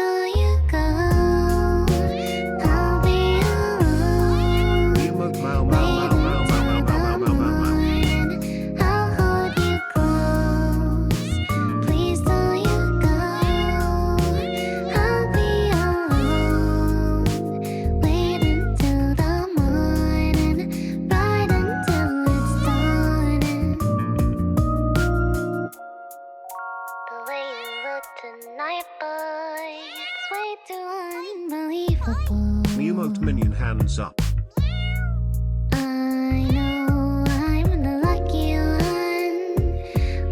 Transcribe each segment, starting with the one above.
don't you go. I'll be alone. Emote Meow Meow Wait Meow Meow Meow Meow until the Meow Meow Meow. morning. I'll hold you close. Please don't you go. I'll be alone. Wait until the morning, right until it's dawning. The way you look tonight, boy, it's way too unbelievable. Mew Minion hands up. I know I'm the lucky one.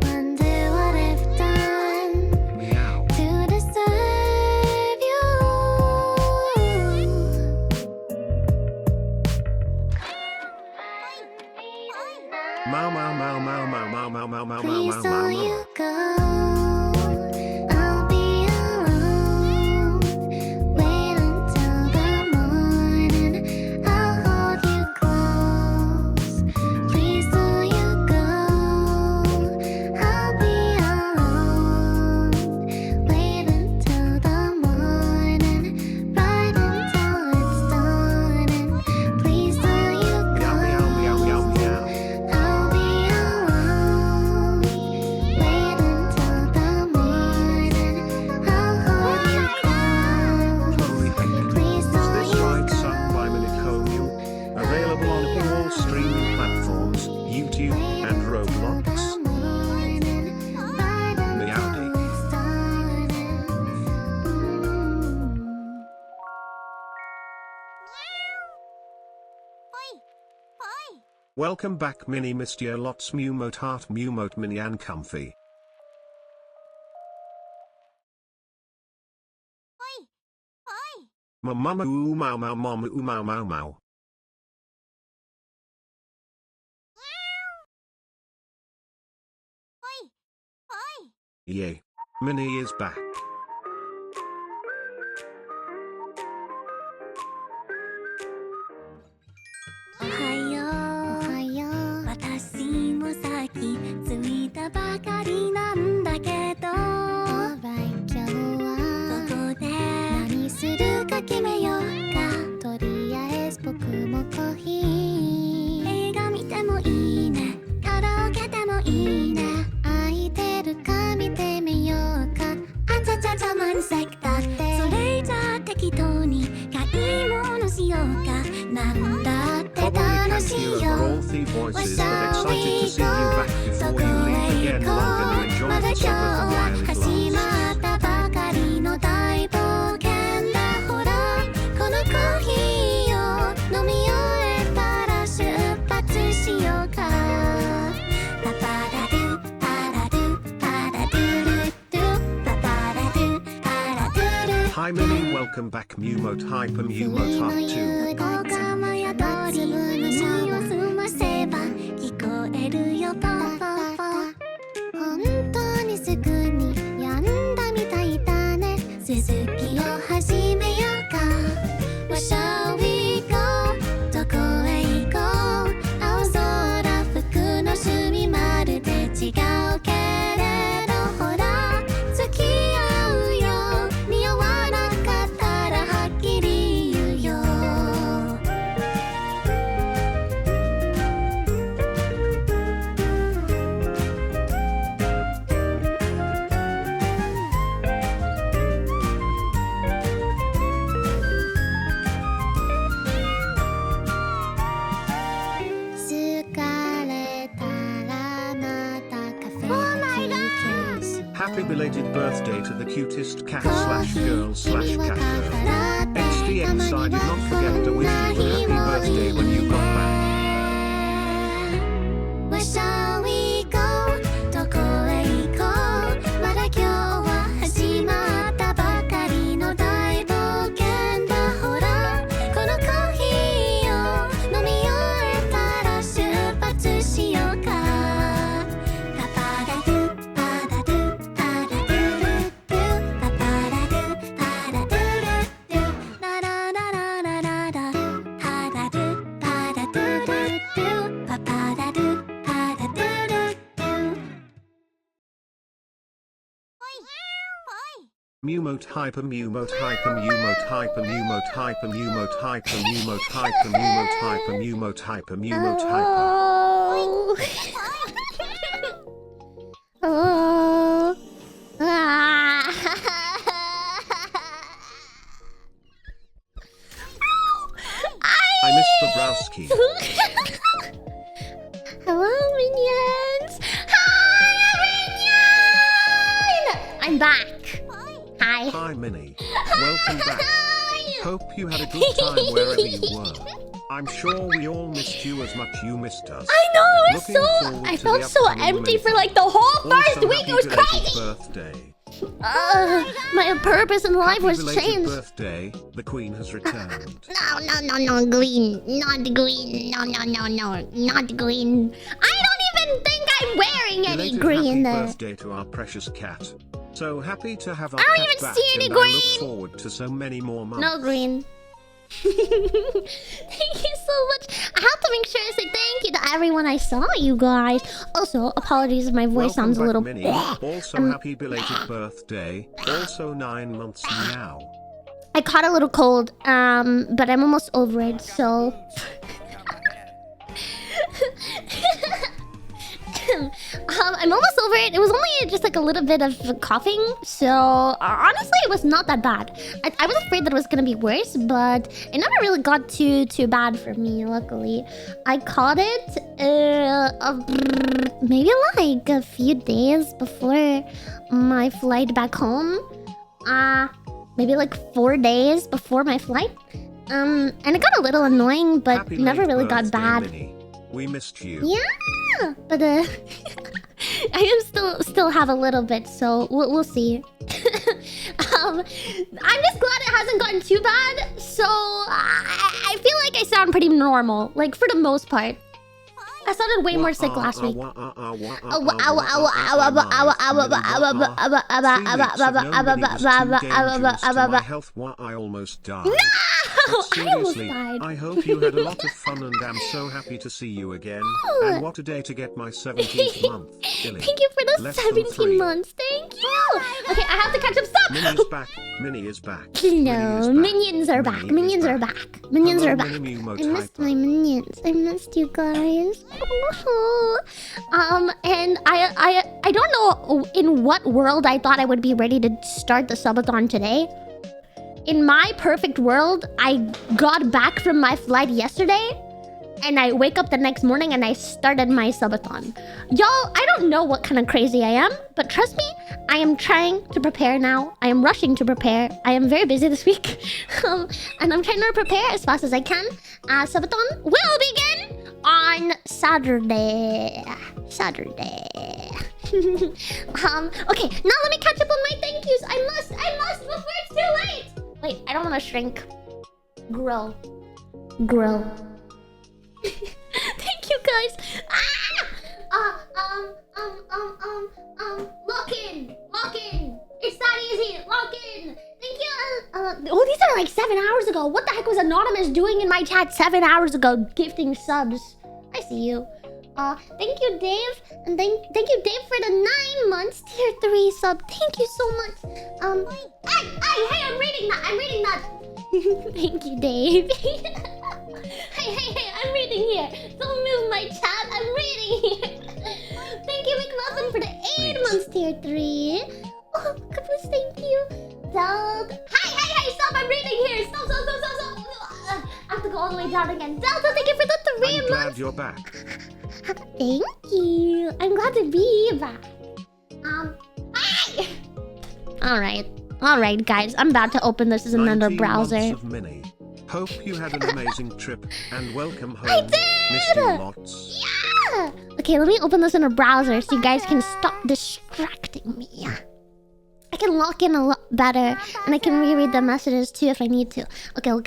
Wonder what I've done Meow. to deserve you. Meow Meow Meow Meow Meow Meow Meow Meow Meow Please Meow Meow don't Meow. you go. I'll be alone. Wait until the morning. I'll hold you close. Please don't you go. I'll be alone. Wait until the morning, right until it's dawning. Please don't you go. Meow Meow Meow Meow Meow. I'll be alone. Wait until the morning. I'll hold you close. Holy heck. Please Is don't this you right, go. sung by MinikoMew? Available on all streaming platforms, YouTube and Roblox. Meowdy. Welcome back Mini Mr. Lots Mewmote Heart Mewmote Mini and Comfy. Mama oo mau mau mama oo mau mau mau. Yay. Mini is back.おはよう。私もさっき着いたばかりなんだけど、今日はどこで何するか決めようか。とりあえず僕もコーヒー。映画見てもいいね。カラオケでもいいね。空いてるか見てみようか。あちゃちゃちゃ満席だって。それじゃあ適当に買い物しようか。なんだって Probably can't hear over all three voices, but excited to see you back before you leave again. Logan, enjoy the summer while it 始 lasts. まったばかりの大冒険だ。ほらこのコーヒーを飲み終えたら出発しようか。パパラドゥパラドゥパラドゥルドゥパパラドゥパラドゥル Hi Mini, welcome back Mewmote Hyper Mewmote Heart 2. こがまや通り耳を澄ませば聞こえるよパパパ。本当にすぐにやんだみたいだね。続きを始めようか。Where shall we go? どこへ行こう。青空吹くの趣味まるで違うけれど、ほら付き合うよ。匂わなかったらはっきり言うよ。疲れたらまたカフェに休憩。 Happy belated birthday to the cutest cat slash girl slash cat girl. XD I did not forget to wish you a happy birthday when you got back. Where shall we go? どこへ行こう。まだ今日は始まったばかりの大冒険だ。ほらこのコーヒーを飲み終えたら出発しようか。パパラドゥパラドゥパラドゥルドゥパパラドゥパラドゥルドゥラララララララパラドゥパラドゥルドゥパパラドゥパラドゥル Mewmote hyper Mewmote hyper Mewmote hyper Mewmote hyper Mewmote hyper Mewmote hyper Mewmote hyper Mewmote hyper Mewmote hyper. Oh. I missed the browski. Hello, minions. Hi, minion. I'm back. Hi. Hi Minnie. Welcome back. Hope you had a good time wherever you were. I'm sure we all missed you as much you missed us. I know, it was Looking so... forward I to felt the so upcoming empty Mini for like the whole first Also, week. happy It was belated crazy. birthday. My purpose in life Happy was belated changed. birthday. The Queen has returned. No, green. Not green. No, not green. I don't even think I'm wearing any Belated green. happy birthday to our precious cat. So happy to have our I don't cat even back, see any and I green. look forward to so many more months. No green. Thank you so much. I have to make sure I say thank you to everyone I saw, you guys. Also, apologies if my voice sounds a little... Minnie. Also, happy belated birthday. Also 9 months now. I caught a little cold, but I'm almost over it, so... I'm almost over it. It was only just like a little bit of coughing, so honestly, it was not that bad. I was afraid that it was gonna be worse, but it never really got too bad for me. Luckily, I caught it maybe like a few days before my flight back home. Maybe like 4 days before my flight. And it got a little annoying, but Happy never late really got birthday, bad. Minnie. We missed you. Yeah, but I am still have a little bit, so we'll see. I'm just glad it hasn't gotten too bad, so I feel like I sound pretty normal, like for the most part. I sounded way more sick last week. My health, I almost died. Seriously, I hope you had a lot of fun, and I'm so happy to see you again. And what a day to get my 17th month. Thank you for the 17 months. Thank you. Okay, I have to catch up. Stop. Minnie is back. Minnie is back. No, minions are back. Minions are back. Minions are back. I Minimew missed my minions. I missed you guys. And I don't know in what world I thought I would be ready to start the subathon today. In my perfect world, I got back from my flight yesterday, and I wake up the next morning and I started my subathon. Y'all, I don't know what kind of crazy I am, but trust me, I am trying to prepare now. I am rushing to prepare. I am very busy this week, and I'm trying to prepare as fast as I can. Subathon will begin on Saturday. Okay, now let me catch up on my thank yous. I must before it's too late. Wait, I don't want to shrink. Grow. Thank you guys. Lock in. It's that easy. Lock in. Thank you. Oh, these are like 7 hours ago. What the heck was Anonymous doing in my chat 7 hours ago? Gifting subs. I see you. Thank you, Dave. And thank you, Dave, for the 9 months tier 3 sub. Thank you so much. Hey, I'm reading that. Thank you, Dave. hey, I'm reading here. Don't move my chat. I'm reading here. Thank you, McMuffin, for the 8 months tier 3. Oh, Caboose, thank you. Delta. Hey, stop. I'm reading here. Stop. I have to go all the way down again. Delta, thank you for the 3 months. I'm glad you're back. Thank you. I'm glad to be back. Hi! Alright, guys. I'm about to open this as another 19 browser. months of Minnie. Hope you had an amazing trip, and welcome home. I did! Missed you lots. Yeah! Okay, let me open this in a browser so you guys can stop distracting me. I can lock in a lot better, and I can reread the messages too if I need to. Okay. Thank you,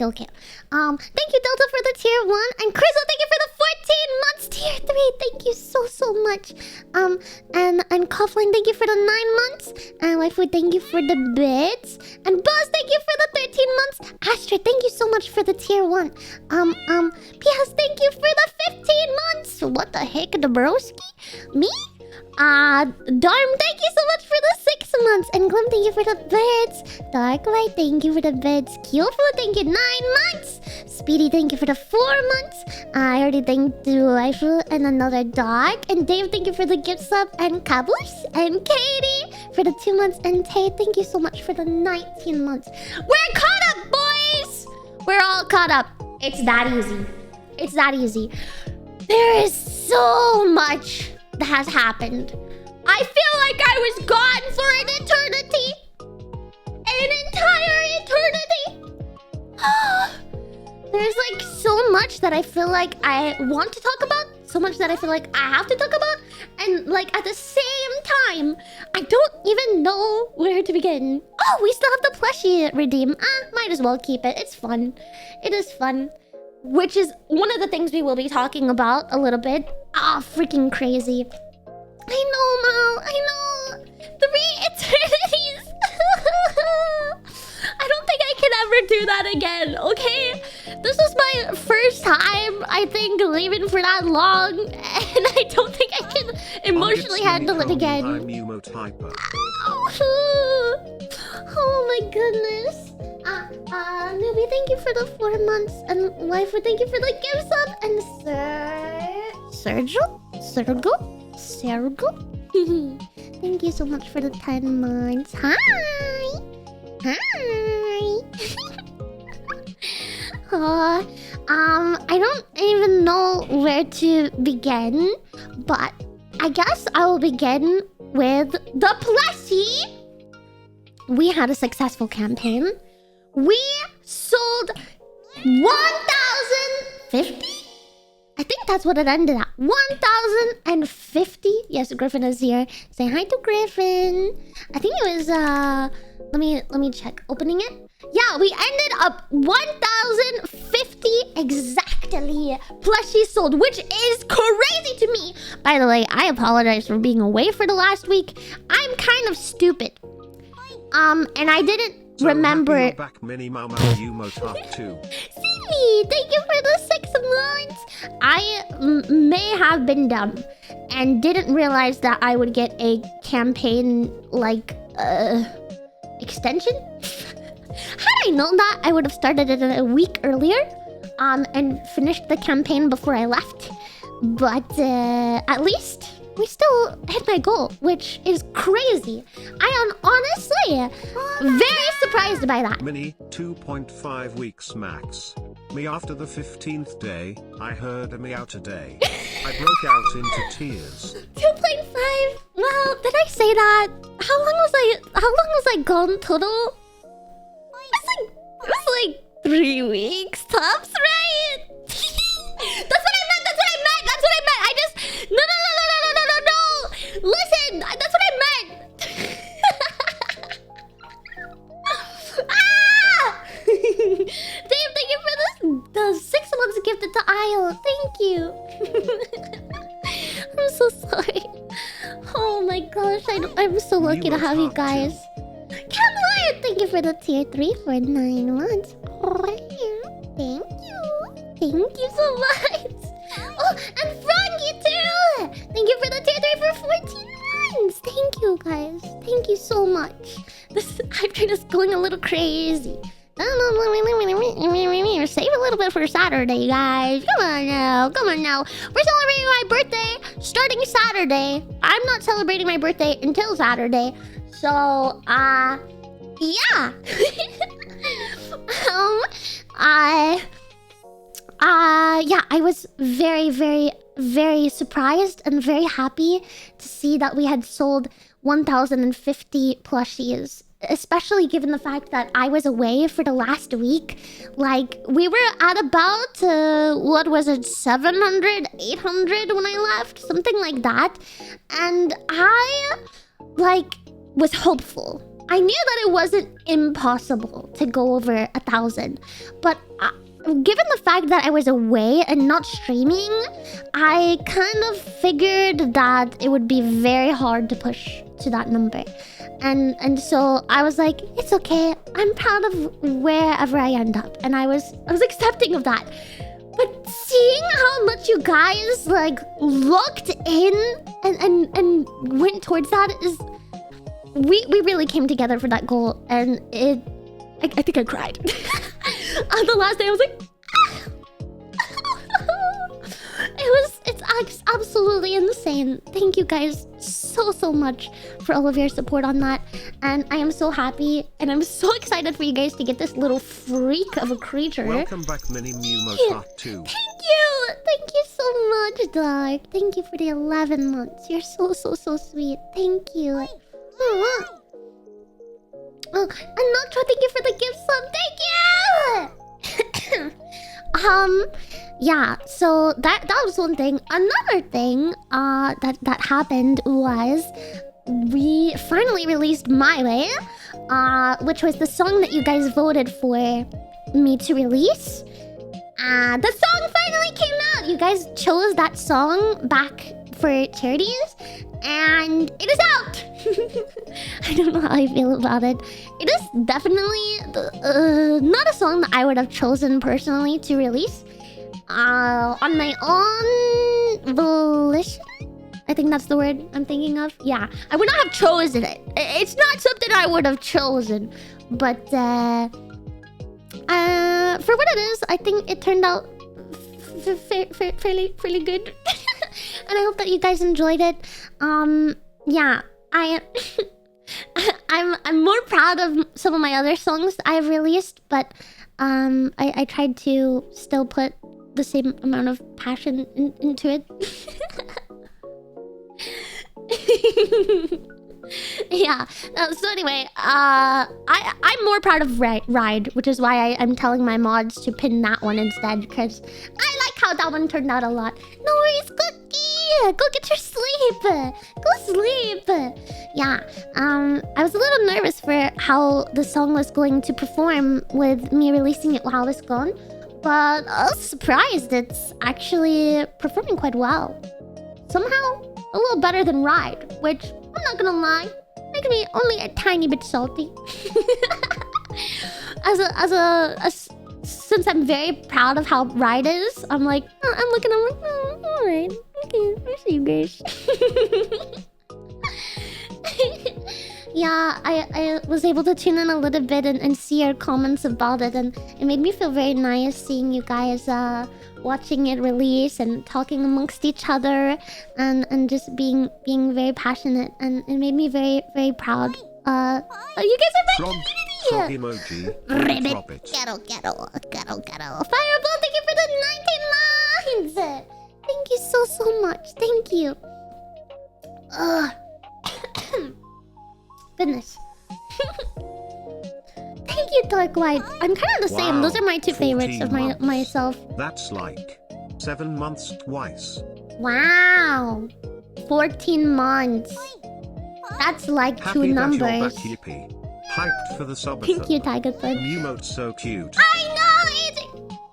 Delta, for the tier 1, and Crystal, thank you for the 14 months tier 3. Thank you so much. And Coughlin, thank you for the 9 months, and Waifu, thank you for the bits, and Buzz, thank you for the 13 months. Astrid, thank you so much for the tier 1. PS, thank you for the 15 months. What the heck, the broski? Me? Darm, thank you so much for the 6 months. And Glim, thank you for the bits. Dark White, thank you for the bits. Kyofu, thank you 9 months. Speedy, thank you for the 4 months. I already thanked Waifu and another dog. And Dave, thank you for the gift sub. And Kabus and Katie for the 2 months. And Tay, thank you so much for the 19 months. We're caught up, boys! We're all caught up. It's that easy. It's that easy. There is so much that has happened. I feel like I was gone for an eternity. An entire eternity. There's like so much that I feel like I want to talk about. So much that I feel like I have to talk about. And like at the same time, I don't even know where to begin. Oh, we still have the plushie redeem. Might as well keep it. It's fun. It is fun. Which is one of the things we will be talking about a little bit. Freaking crazy. I know, Mal. I know. 3 eternities. I don't think I can ever do that again, okay? This was my first time, I think, leaving for that long. And I don't think I can emotionally handle it again. Oh my goodness. Newbie, thank you for the 4 months. And Waifu, thank you for the gift sub. And Sergo? Thank you so much for the 10 months. Hi! I don't even know where to begin, but I guess I will begin with the plushie. We had a successful campaign. We sold 1,050? I think that's what it ended at. 1,050? Yes, Griffin is here. Say hi to Griffin. I think it was let me check. Opening it? Yeah, we ended up 1,050 exactly plushies sold, which is crazy to me. By the way, I apologize for being away for the last week. I'm kind of stupid. And I didn't remember. Back MinikoMew too. Silly, thank you for the 6 months. I may have been dumb and didn't realize that I would get a campaign like extension. Had I known that, I would have started it a week earlier and finished the campaign before I left. But at least we still hit my goal, which is crazy. I am honestly very surprised by that. Mini, 2.5 weeks max. Me after the 15th day, I heard a meow today. I broke out into tears. 2.5? Well, did I say that? How long was I gone total? It was like 3 weeks tops, right? That's what I meant. I just no. Listen, that's what I meant. Dave, thank you for the 6 months gifted to Isle. Thank you. I'm so sorry. Oh my gosh, I'm so lucky to have you guys. Camlion, thank you for the tier 3 for 9 months. Thank you so much. Oh, and Froggy too. Thank you for the tier 3 for 14 months. Thank you guys. Thank you so much. This hype is going a little crazy. Save a little bit for Saturday, guys. Come on now. We're celebrating my birthday starting Saturday. I'm not celebrating my birthday until Saturday. So, yeah. Yeah, I was very, very, very surprised and very happy to see that we had sold 1,050 plushies. Especially given the fact that I was away for the last week. Like, we were at about, 700, 800 when I left? Something like that. And I, was hopeful. I knew that it wasn't impossible to go over 1,000. But given the fact that I was away and not streaming, I kind of figured that it would be very hard to push to that number. And so I was like, it's okay. I'm proud of wherever I end up. And I was accepting of that. But seeing how much you guys looked in and went towards that we really came together for that goal, and I think I cried. On the last day, I was like, it's absolutely insane. Thank you guys so much for all of your support on that, and I am so happy, and I'm so excited for you guys to get this little freak of a creature. Welcome back, MinikoMew Part 2. Thank you so much, Dark. Thank you for the 11 months. You're so sweet. Thank you. Oh, and Nacho, thank you for the gift sub. Thank you. Yeah. So that was one thing. Another thing that happened was we finally released My Way, which was the song that you guys voted for me to release. The song finally came out. You guys chose that song back for charities, and it is out. I don't know how I feel about it. It is definitely not a song that I would have chosen personally to release on my own volition. I think that's the word I'm thinking of. Yeah, I would not have chosen it. It's not something I would have chosen, but for what it is, I think it turned out fairly good. And I hope that you guys enjoyed it. Yeah, I'm more proud of some of my other songs I've released, but I tried to still put the same amount of passion into it. Yeah. So anyway, I'm more proud of Ride, which is why I'm telling my mods to pin that one instead, because I like how that one turned out a lot. No worries, Cookie. Go get your sleep. Go sleep. Yeah. I was a little nervous for how the song was going to perform with me releasing it while I was gone, but I was surprised it's actually performing quite well. Somehow a little better than Ride, which I'm not gonna lie, makes me only a tiny bit salty. Since I'm very proud of how Ride is, I'm like, I'm looking, I'm like, oh, alright, okay, I see you guys. Yeah, I was able to tune in a little bit and see your comments about it, and it made me feel very nice seeing you guys watching it release and talking amongst each other, and just being very passionate, and it made me very proud. You guys are my frog emoji. Ribbit. Ghetto. Fireball, thank you for the 19 lines. Thank you so much. Thank you. Goodness. Thank you, Dark White. I'm kind of the same. Wow, Those are my two favorites of myself. That's like 7 months twice. Wow. 14 months. That's like Happy two that numbers. you're back, Yippee. Hyped for the subathon. Thank you, Tiger Bud. Mewmote's so cute. I know it's...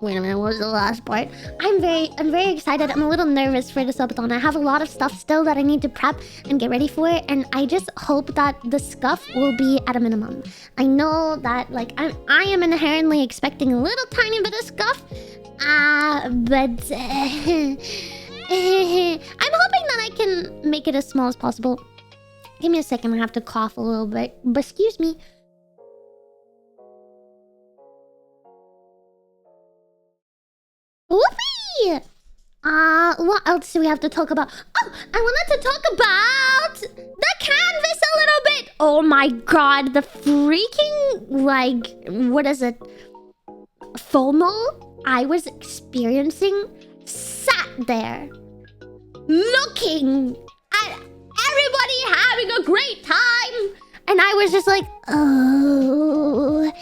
Wait a minute, what was the last part? I'm very excited. I'm a little nervous for the subathon. I have a lot of stuff still that I need to prep and get ready for, and I just hope that the scuff will be at a minimum. I know that like I am inherently expecting a little tiny bit of scuff, but I'm hoping that I can make it as small as possible. Give me a second, I have to cough a little bit. But excuse me. Whoopee! What else do we have to talk about? Oh, I wanted to talk about the canvas a little bit. Oh my god, the freaking, like, what is it? FOMO I was experiencing, sat there looking at everybody having a great time, and I was just like, oh,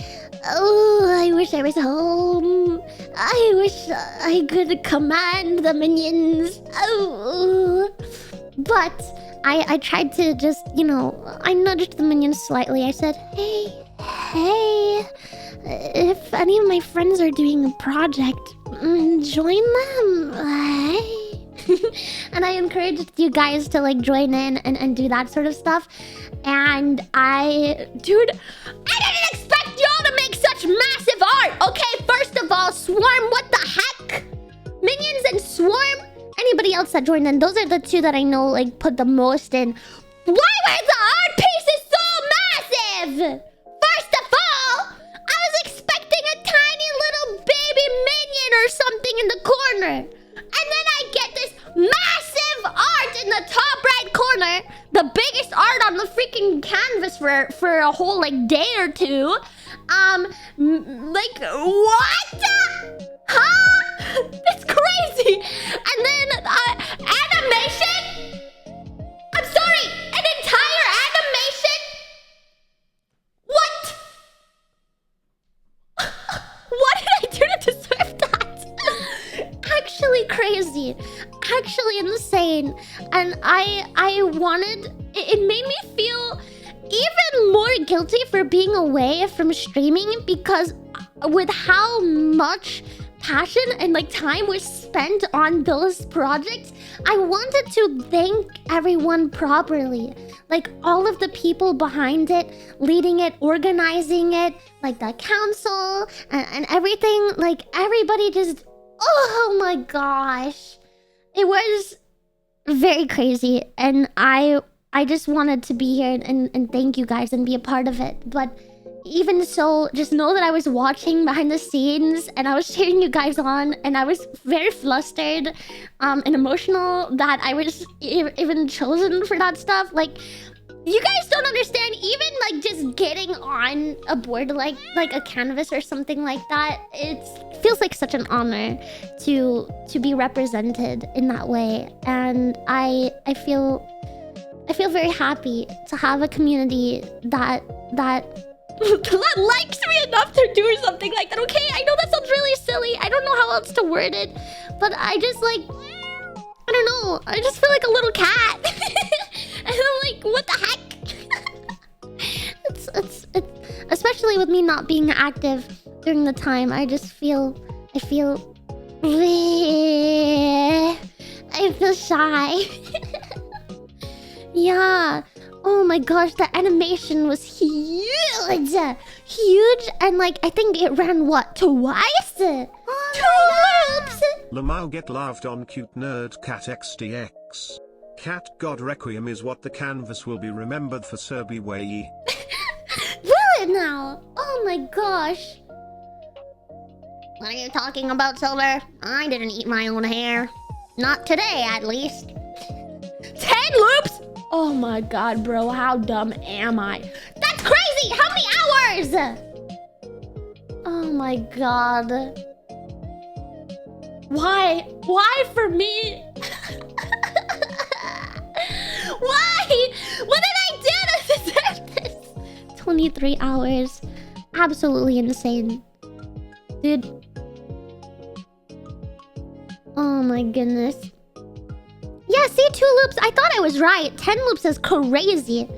I wish I was home. I wish I could command the minions. Oh, but I tried to just, you know, I nudged the minions slightly. I said, hey, if any of my friends are doing a project, join them. Hey. And I encouraged you guys to like join in and do that sort of stuff. And dude, I didn't expect y'all to make such massive art. Okay, first of all, Swarm, what the heck? Minions and Swarm. Anybody else that joined in, those are the two that I know like put the most in. Why were the art pieces so First of all, I was expecting a tiny little baby minion or something in the corner. And then I get this massive art in the top right corner. The biggest art on the freaking canvas for a whole like day or two. Like what? Huh? It's crazy. And then animation? I'm sorry, an entire animation? What? What did I do to deserve that? Actually crazy. Actually insane. And I wanted... It made me feel even more guilty for being away from streaming, because with how much passion and like time was spent on those projects, I wanted to thank everyone properly. Like all of the people behind it, leading it, organizing it, like the council and everything. Like everybody just, oh my gosh. It was very crazy, and I just wanted to be here and thank you guys and be a part of it. But even so, just know that I was watching behind the scenes and I was cheering you guys on, and I was very flustered and emotional that I was even chosen for that stuff. Like, you guys don't understand, even like just getting on a board like a canvas or something like that, it feels like such an honor to be represented in that way. And I feel very happy to have a community that likes me enough to do something like that. Okay, I know that sounds really silly. I don't know how else to word it, but I just like, I don't know. I just feel like a little cat. And I'm like, what the heck? it's especially with me not being active during the time. I feel shy. Yeah. Oh my gosh, the animation was huge. Huge, and like, I think it ran, what, twice? 2 loops! Lamau get laughed on cute nerd cat XDX. Cat God Requiem is what the canvas will be remembered for, Serbi Wei. Will it now? Oh my gosh. What are you talking about, Silver? I didn't eat my own hair. Not today, at least. 10 loops? Oh my god, bro, how dumb am I? That's crazy! How many hours? Oh my god. Why? Why for me? Why? What did I do to deserve this? 23 hours. Absolutely insane. Dude. Oh my goodness. Yeah, see, 2 loops. I thought I was right. 10 loops is crazy.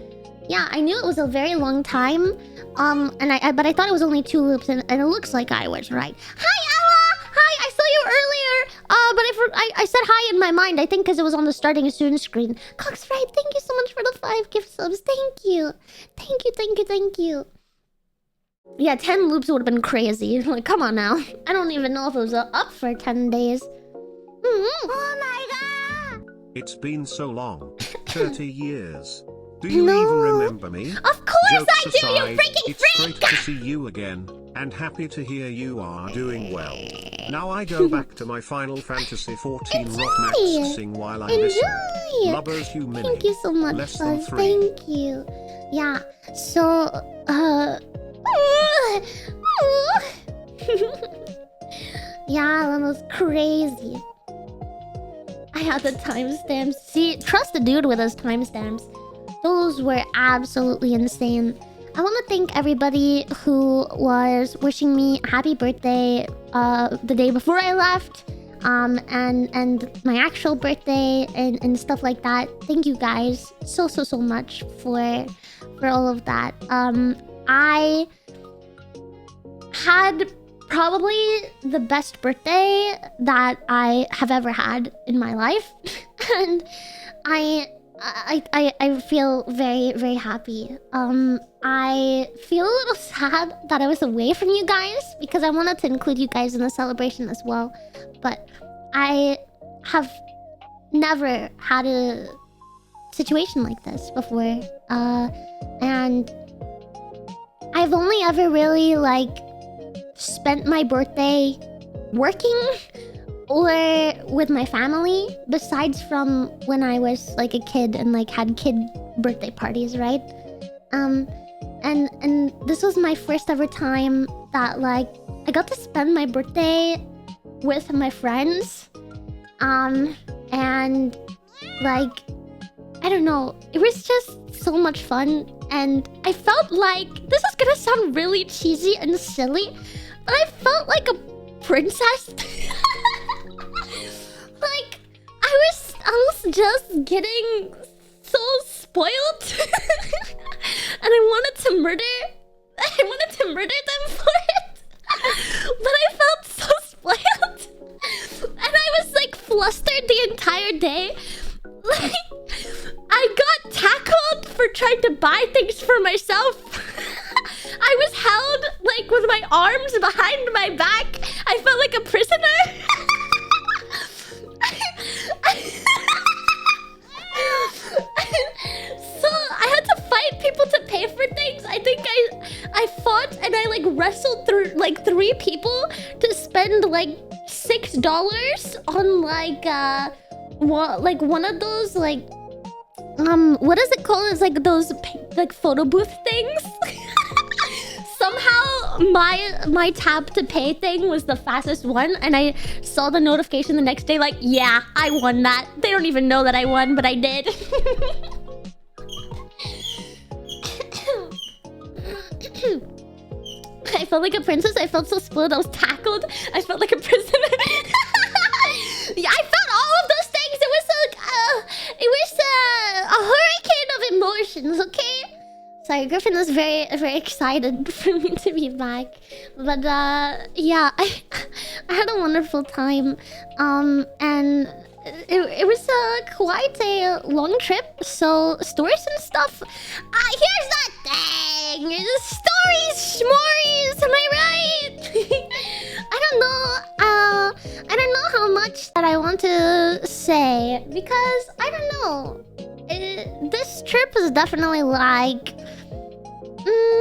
Yeah, I knew it was a very long time. But I thought it was only 2 loops, and it looks like I was right. Hi, Ella! Hi, I saw you earlier. But I said hi in my mind, I think because it was on the starting soon screen. Coxfried, thank you so much for the 5 gift subs. Thank you. Thank you, thank you, thank you. Yeah, 10 loops would have been crazy. Like, come on now. I don't even know if it was up for 10 days. Oh my god! It's been so long. 30 years. Do you even remember me? Of course Jokes I do, aside, you freaking it's freak! great to see you again, and happy to hear you are doing well. Now I go back to my Final Fantasy XIV rock maxing while I listen. Lubbers you mini. Thank you so much, Less than Fuzz. 3. Thank you. Yeah, so, yeah, that was crazy. I had the timestamps. See, trust the dude with his timestamps. Those were absolutely insane. I want to thank everybody who was wishing me happy birthday the day before I left, and my actual birthday and stuff like that. Thank you guys so much for all of that. I had probably the best birthday that I have ever had in my life. And I feel very happy. I feel a little sad that I was away from you guys, because I wanted to include you guys in the celebration as well. But I have never had a situation like this before. And I've only ever really like spent my birthday working or with my family, besides from when I was like a kid and like had kid birthday parties, right? And this was my first ever time that like I got to spend my birthday with my friends. And like I don't know, it was just so much fun, and I felt like this is gonna sound really cheesy and silly, but I felt like a princess. Like I was just getting so spoiled, and I wanted to murder them for it. But I felt so spoiled, and I was like flustered the entire day. Like I got tackled for trying to buy things for myself. I was held like with my arms behind my back. I felt like a prisoner. So I had to fight people to pay for things. I think I fought and I like wrestled through like 3 people to spend like $6 on like one of those like what is it called? It's like those like photo booth things. Somehow my tap to pay thing was the fastest one, and I saw the notification the next day like, yeah, I won that. They don't even know that I won, but I did. I felt like a princess. I felt so spoiled. I was tackled. I felt like a prisoner. Yeah, I felt all of those things. It was a hurricane of emotions. Okay. Sorry, Griffin was very, very excited for me to be back. But yeah, I had a wonderful time. And it was quite a long trip. So stories and stuff. Here's the thing. Stories, schmories. Am I right? I don't know how much that I want to say, because I don't know. This trip is definitely like,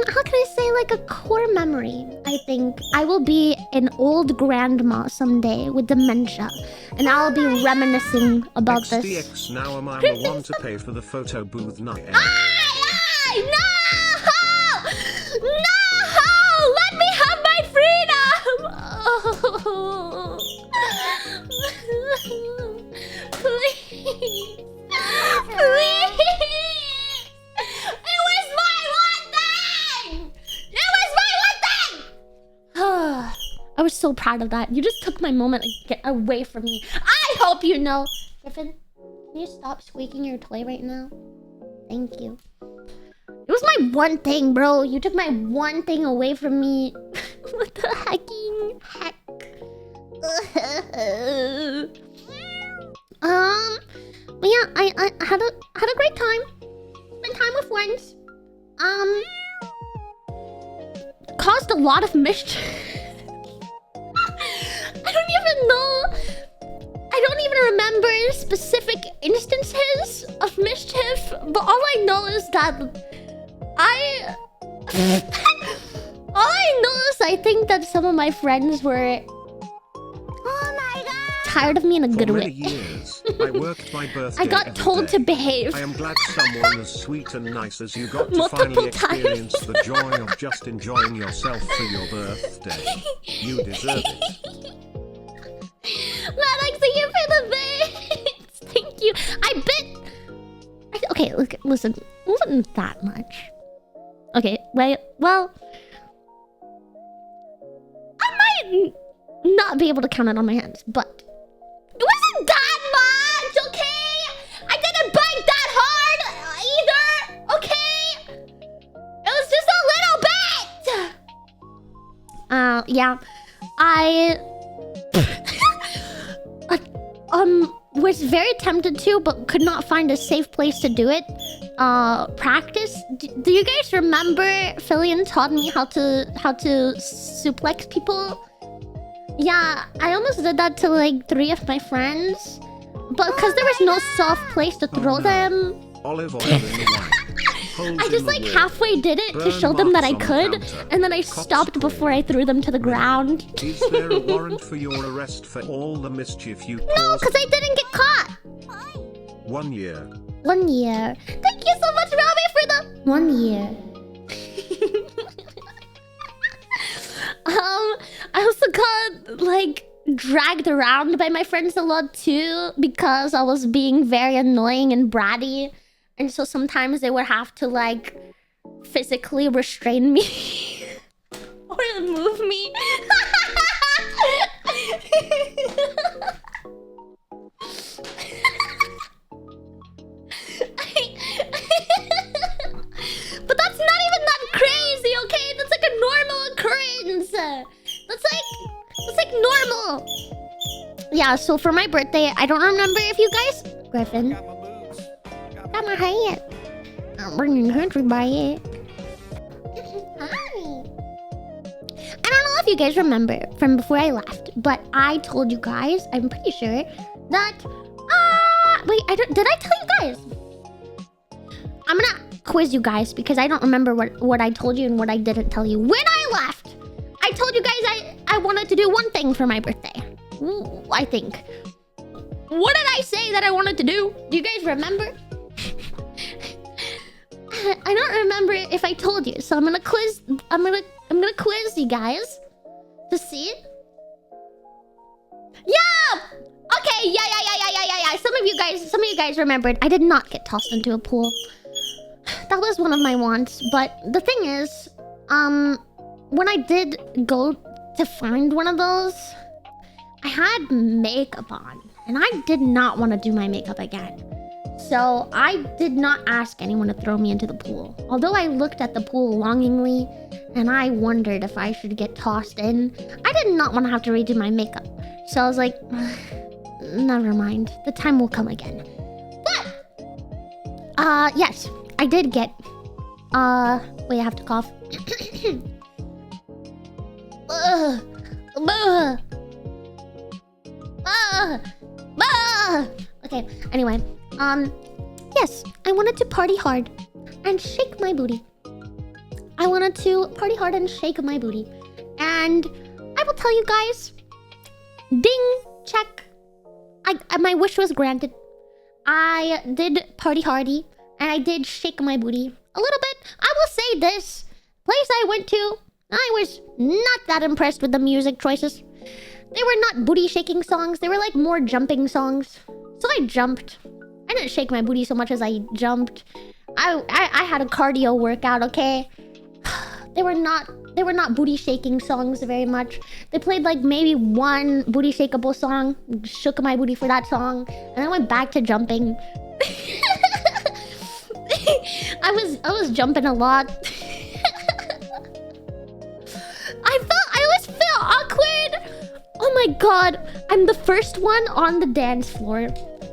how can I say, like a core memory. I think I will be an old grandma someday with dementia, and I'll be reminiscing about this. XDX, now am I the one to pay for the photo booth night? No! Let me have my freedom! Oh. Please. Please! It was my one thing! It was my one thing! I was so proud of that. You just took my moment to get away from me. I hope you know. Griffin, can you stop squeaking your toy right now? Thank you. It was my one thing, bro. You took my one thing away from me. What the hecking heck? But yeah, I had a great time. Spent time with friends. Caused a lot of mischief. I don't even remember specific instances of mischief, but all I know is that I think that some of my friends were tired of me in a good For way. many years, I worked my birthday I got every told to day. behave. I am glad someone as sweet and nice as you got to Multiple finally times. experience the joy of just enjoying yourself for your birthday. You deserve it. Alex, thank you for the bits. Thank you. Okay, look, listen. It wasn't that much. Okay, well, I might not be able to count it on my hands, but it wasn't that much, okay? I didn't bite that hard either, okay? It was just a little bit. Yeah, I was very tempted to, but could not find a safe place to do it. Practice. Do you guys remember Fillion taught me how to suplex people? Yeah, I almost did that to like 3 of my friends, but because there was no soft place to throw them. Olive oil in the wine. Holes I just in the like wall. halfway did it to Burn show them that I marks on the could, counter. and then I Cops stopped call. before I threw them to the ground. Is there a warrant for your arrest for all the mischief you No, caused? because I didn't get caught. 1 year. 1 year. Thank you so much, Robbie, for the 1 year. I also got like dragged around by my friends a lot too because I was being very annoying and bratty, and so sometimes they would have to like physically restrain me or move me. But that's not even that crazy, okay? That's like a normal occurrence. That's like normal. Yeah, so for my birthday, I don't remember if you guys... Griffin. Got my hat. I'm bringing country by it. Hi. I don't know if you guys remember from before I left, but I told you guys, I'm pretty sure, that... wait, did I tell you guys? I'm gonna quiz you guys because I don't remember what I told you and what I didn't tell you. When I left, I told you guys I wanted to do one thing for my birthday. I think. What did I say that I wanted to do? Do you guys remember? I don't remember if I told you, so I'm gonna quiz you guys to see. Yeah! Okay, yeah. Some of you guys remembered. I did not get tossed into a pool. That was one of my wants, but the thing is, when I did go to find one of those, I had makeup on, and I did not want to do my makeup again. So I did not ask anyone to throw me into the pool. Although I looked at the pool longingly, and I wondered if I should get tossed in, I did not want to have to redo my makeup. So I was like, never mind. The time will come again. But, yes, I did get, wait, I have to cough. Okay, anyway, yes, I wanted to party hard and shake my booty. I wanted to party hard and shake my booty. And I will tell you guys, ding, check. My wish was granted. I did party hardy and I did shake my booty a little bit. I will say this place I went to, I was not that impressed with the music choices. They were not booty shaking songs. They were like more jumping songs. So I jumped. I didn't shake my booty so much as I jumped. I had a cardio workout, okay? They were not booty shaking songs very much. They played like maybe one booty shakeable song. Shook my booty for that song. And I went back to jumping. I was jumping a lot. I always felt awkward. Oh my god. I'm the first one on the dance floor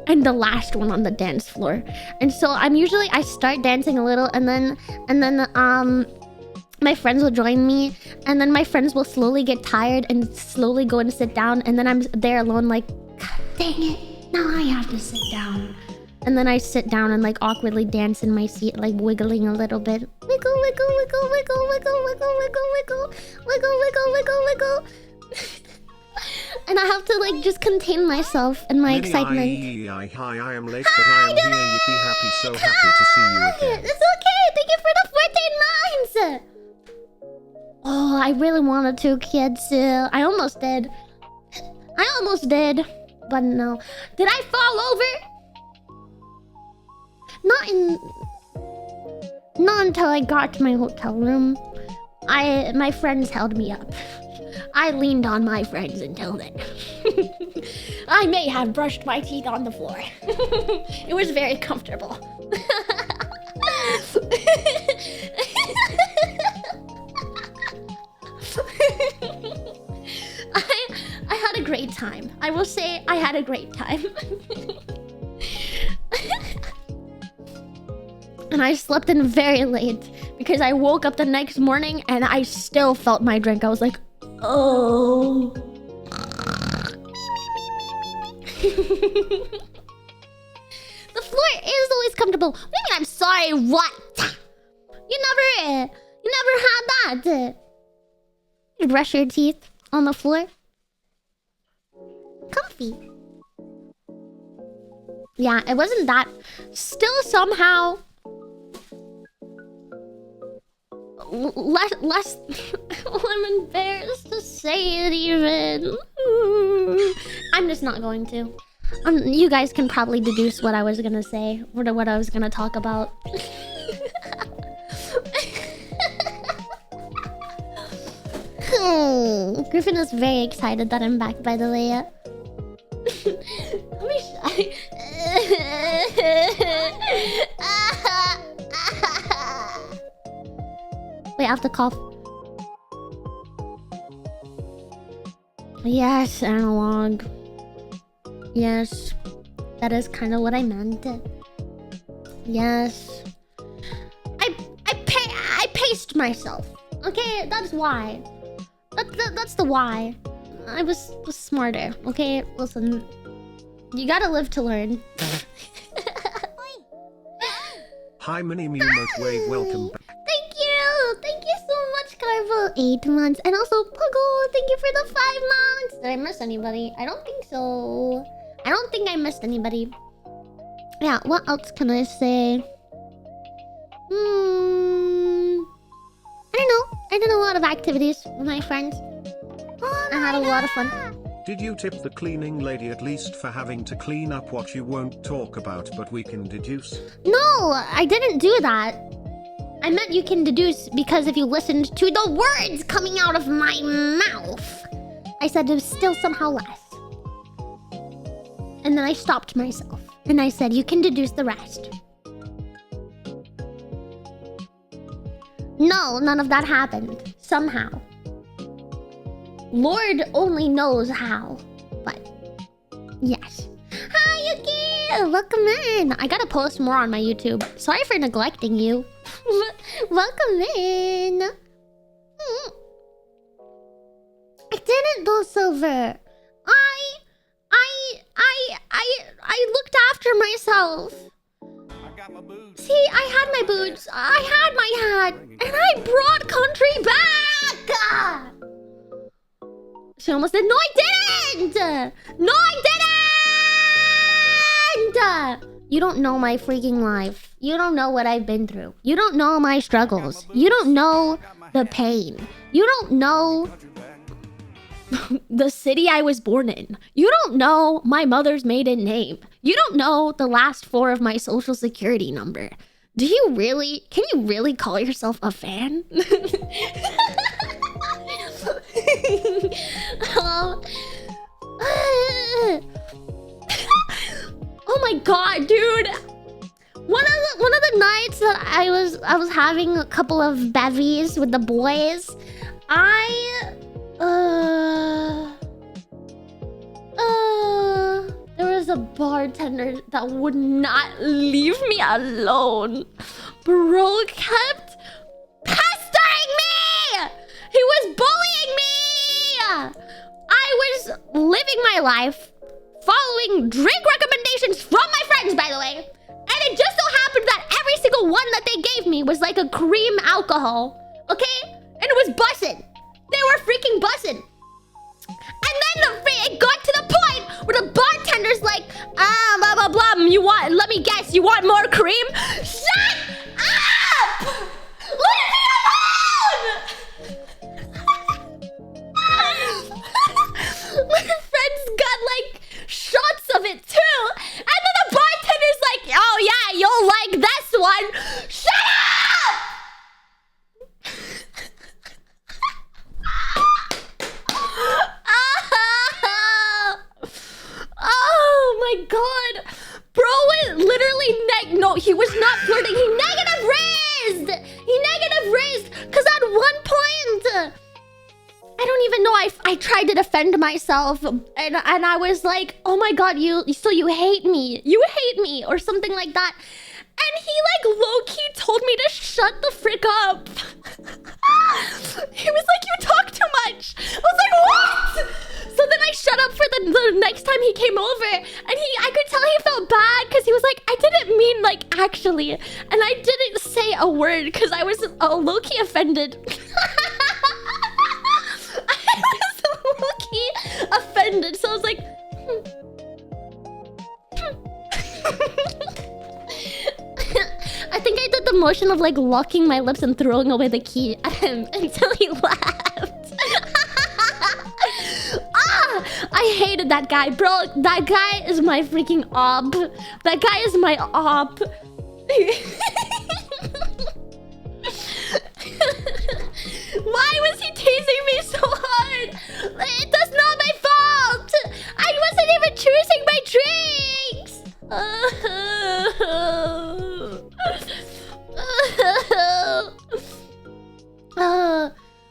and the last one on the dance floor. And so I start dancing a little and then my friends will join me, and then my friends will slowly get tired and slowly go and sit down, and then I'm there alone like, dang it, now I have to sit down. And then I sit down and like awkwardly dance in my seat, like wiggling a little bit. Wiggle, wiggle, wiggle, wiggle, wiggle, wiggle, wiggle, wiggle, wiggle, wiggle, wiggle, wiggle. And I have to like just contain myself and my excitement. Hi, I am late, but I am here. Yippee happy, so happy to see you again. It's okay. Thank you for the 14 lines. Oh, I really wanted to, kids. I almost did. But no. Did I fall over? Not until I got to my hotel room. My friends held me up. I leaned on my friends until then. I may have brushed my teeth on the floor. It was very comfortable. I had a great time. I will say I had a great time. And I slept in very late because I woke up the next morning and I still felt my drink. I was like, oh. The floor is always comfortable. What do you mean I'm sorry? What? You never had that. You brush your teeth on the floor. Comfy. Yeah, it wasn't that. Still somehow less. I'm embarrassed to say it even. I'm just not going to. You guys can probably deduce what I was gonna say, or what I was gonna talk about. Griffin is very excited that I'm back, by the way. Let me shy. Wait, I have to cough. Yes, analog. Yes, that is kind of what I meant. Yes. I paced myself. Okay, that's why. That's the why. I was smarter. Okay, listen. You gotta live to learn. Hi, MinikoMew Wave, welcome back. Thank you so much, Carvo. 8 months, and also Puggle. Thank you for the 5 months. Did I miss anybody? I don't think so. I don't think I missed anybody. Yeah, what else can I say? I don't know. I did a lot of activities with my friends. I had a lot of fun. Did you tip the cleaning lady at least for having to clean up what you won't talk about but we can deduce? No, I didn't do that. I meant you can deduce because if you listened to the words coming out of my mouth, I said it was still somehow less. And then I stopped myself. And I said you can deduce the rest. No, none of that happened. Somehow. Lord only knows how. But, yes. Hi, Yuki! Welcome in. I gotta post more on my YouTube. Sorry for neglecting you. Welcome in. I didn't do silver. I looked after myself. I got my boots. See, I had my boots, I had my hat, and I brought country back! She almost did. No, I didn't! No, I didn't! You don't know my freaking life. You don't know what I've been through. You don't know my struggles. You don't know the pain. You don't know the city I was born in. You don't know my mother's maiden name. You don't know the last 4 of my social security number. Do you really? Can you really call yourself a fan? Oh my god, dude. One of the nights that I was having a couple of bevies with the boys, there was a bartender that would not leave me alone. Bro kept pestering me! He was bullying me! I was living my life, following drink recommendations from my friends, by the way. And it just so happened that every single one that they gave me was like a cream alcohol. Okay? And it was bussin'. They were freaking bussin'. And then it got to the point where the bartender's like, blah, blah, blah, you want, let me guess, you want more cream? Shut up! Leave me alone! My friends got like shots of it too. And then the bartender's like, oh yeah, you'll like this one. Shut up! Oh my god. Bro was literally no, he was not flirting. He negative raised. He negative raised. Because at one point, I don't even know, I tried to defend myself. And I was like, oh my god, you hate me. You hate me. Or something like that. And he like low-key told me to shut the frick up. He was like, you talk too much. I was like, what? So then I shut up for the next time he came over. And I could tell he felt bad because he was like, I didn't mean like actually. And I didn't say a word because I was low-key offended. I was low-key offended. So I was like, I think I did the motion of like locking my lips and throwing away the key at him until he left. I hated that guy, bro. That guy is my freaking op. That guy is my op. Why was he teasing me so hard? That's not my fault. I wasn't even choosing my drinks.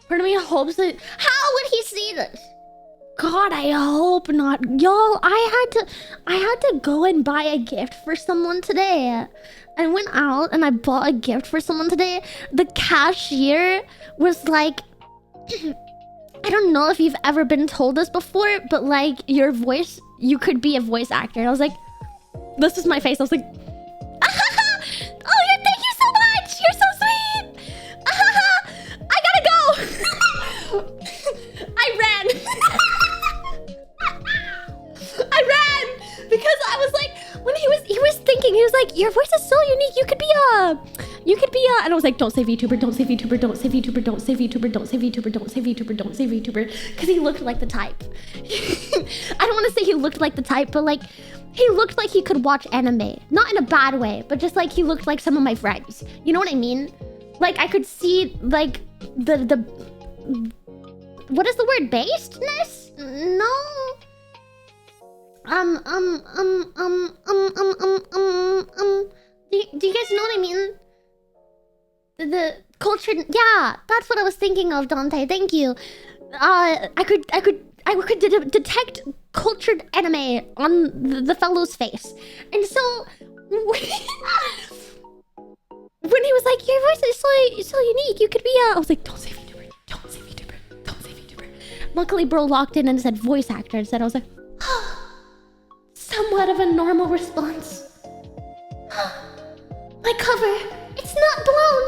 Part of me hopes that... How would he see this? God, I hope not. Yo, I had to go and buy a gift for someone today. I went out and I bought a gift for someone today. The cashier was like, I don't know if you've ever been told this before, but like your voice, you could be a voice actor. And I was like, this is my face. I was like, oh, thank you so much. You're so sweet. I gotta go. I ran. I ran because I was like, when he was thinking, he was like, your voice is so unique. You could be a, and I was like, don't say VTuber, don't say VTuber, don't say VTuber, don't say VTuber, don't say VTuber, don't say VTuber, don't say VTuber, because he looked like the type. I don't want to say he looked like the type, but like, he looked like he could watch anime. Not in a bad way, but just like he looked like some of my friends. You know what I mean? Like I could see like the what is the word? Basedness? No. Do you guys know what I mean? The culture, yeah, that's what I was thinking of, Dante. Thank you. I could detect cultured anime on the fellow's face, and so when he was like, "Your voice is so unique, you could be a," I was like, "Don't say VTuber, don't say VTuber, don't say VTuber." Luckily, bro locked in and said voice actor instead. I was like, somewhat of a normal response. My cover, it's not blown.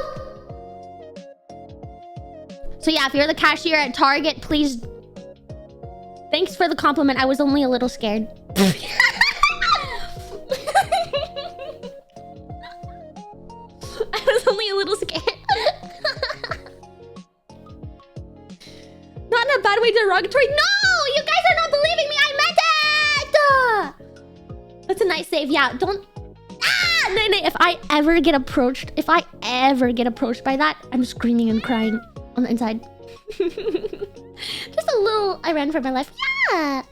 So yeah, if you're the cashier at Target, please. Thanks for the compliment. I was only a little scared. I was only a little scared. Not in a bad way, derogatory. No, you guys are not believing me. I meant it. That's a nice save. Yeah, don't. No. If I ever get approached by that, I'm screaming and crying on the inside. Just a little. I ran for my life. Yeah.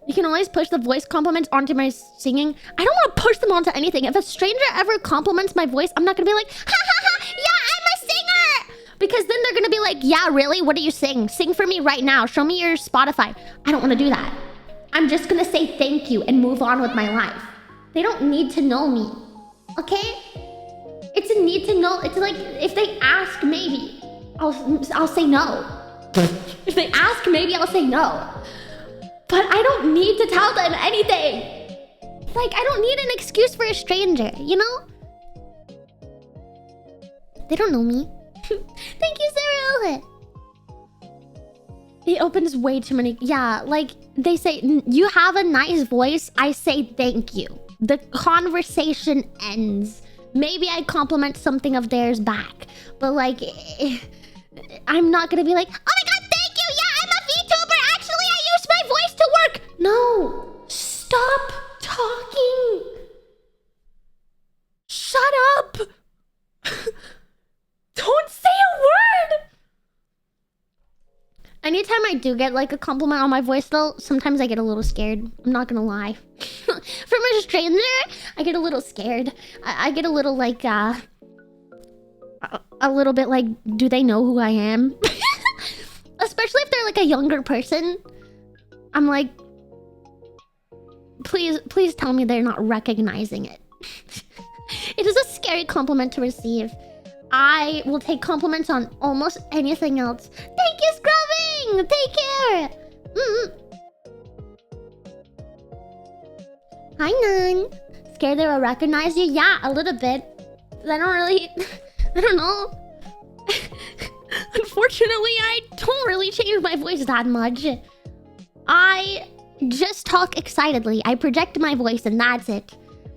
You can always push the voice compliments onto my singing. I don't want to push them onto anything. If a stranger ever compliments my voice, I'm not gonna be like, ha ha ha, yeah, I'm a singer. Because then they're gonna be like, yeah, really? What do you sing? Sing for me right now. Show me your Spotify. I don't want to do that. I'm just gonna say thank you and move on with my life. They don't need to know me. Okay? It's a need to know. It's like if they ask, maybe I'll say no. If they ask, maybe I'll say no. But I don't need to tell them anything. Like, I don't need an excuse for a stranger, you know? They don't know me. Thank you, Cyril. He opens way too many. Yeah, like they say, you have a nice voice. I say thank you. The conversation ends. Maybe I compliment something of theirs back. But like, I'm not gonna be like, oh my god, thank you. Yeah, I'm a VTuber. Actually, I use my voice to work. No, stop talking. Shut up. Don't say a word. Anytime I do get like a compliment on my voice though, sometimes I get a little scared. I'm not gonna lie. From a stranger, I get a little scared. I get a little like, a little bit like, do they know who I am? Especially if they're like a younger person. I'm like, please tell me they're not recognizing it. It is a scary compliment to receive. I will take compliments on almost anything else. Thank you, Scrubbing! Take care! Hi, Nan. Scared they will recognize you? Yeah, a little bit. I don't really... I don't know. Unfortunately, I don't really change my voice that much. I just talk excitedly. I project my voice and that's it.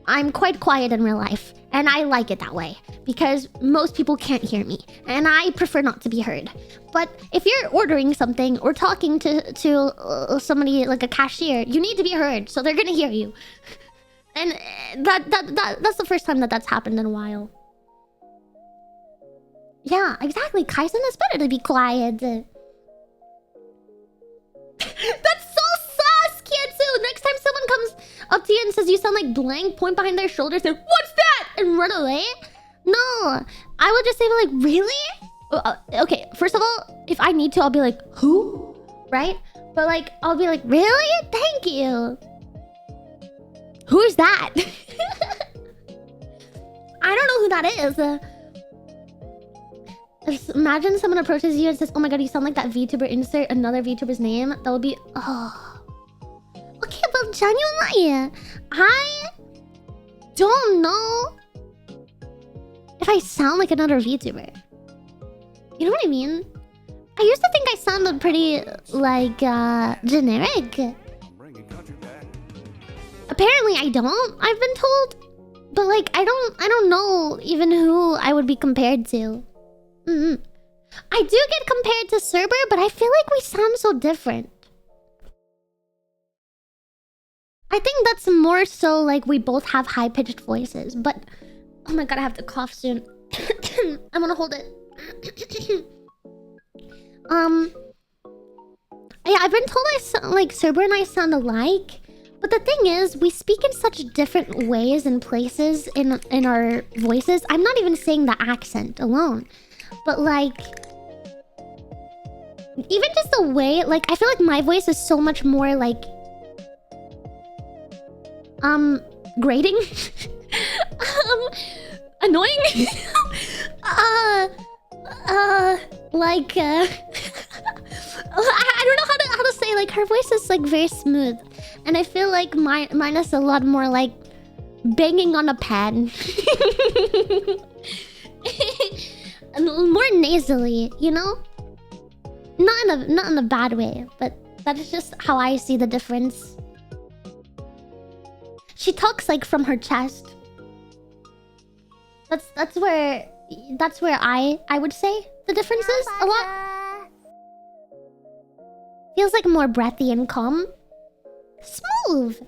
I'm quite quiet in real life. And I like it that way. Because most people can't hear me. And I prefer not to be heard. But if you're ordering something or talking to somebody like a cashier, you need to be heard. So they're gonna hear you. And that's the first time that's happened in a while. Yeah, exactly. Kaisen, it's better to be quiet. That's so sus, Kietsu! Next time someone comes up to you and says you sound like blank, point behind their shoulder, say, "What's that?" and run away. No, I will just say like, really? Okay, first of all, if I need to, I'll be like, who? Right? But like, I'll be like, really? Thank you. Who's that? I don't know who that is. Imagine someone approaches you and says, "Oh my god, you sound like that VTuber." Insert another VTuber's name. That would be... Oh. Okay, but genuinely, I don't know if I sound like another VTuber. You know what I mean? I used to think I sounded pretty, like, generic. Apparently I don't, I've been told. But like, I don't know even who I would be compared to. I do get compared to Cerber, but I feel like we sound so different. I think that's more so like we both have high-pitched voices, but... Oh my god, I have to cough soon. I'm gonna hold it. Yeah, I've been told I sound like Cerber and I sound alike. But the thing is, we speak in such different ways and places in our voices. I'm not even saying the accent alone. But like... Even just the way... Like, I feel like my voice is so much more like... Grating? Annoying? I don't know how to say, like, her voice is like very smooth. And I feel like mine is a lot more like banging on a pan. More nasally, you know? Not in a bad way, but that is just how I see the difference. She talks like from her chest. That's where I would say the difference is a lot. Feels like more breathy and calm. Smooth.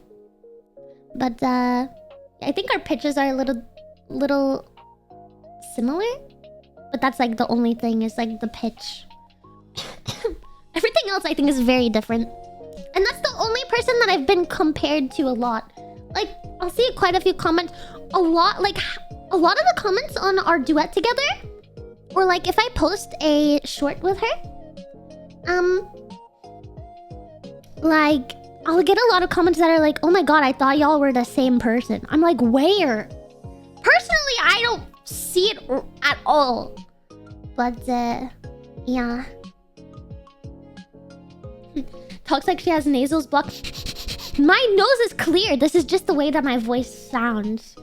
But I think our pitches are a little similar. But that's like the only thing is like the pitch. Everything else I think is very different. And that's the only person that I've been compared to a lot. Like, I'll see quite a few comments. A lot of the comments on our duet together, or like if I post a short with her, like I'll get a lot of comments that are like, "Oh my god, I thought y'all were the same person." I'm like, where? Personally, I don't see it at all. But yeah. Talks like she has nasals blocked. My nose is clear. This is just the way that my voice sounds.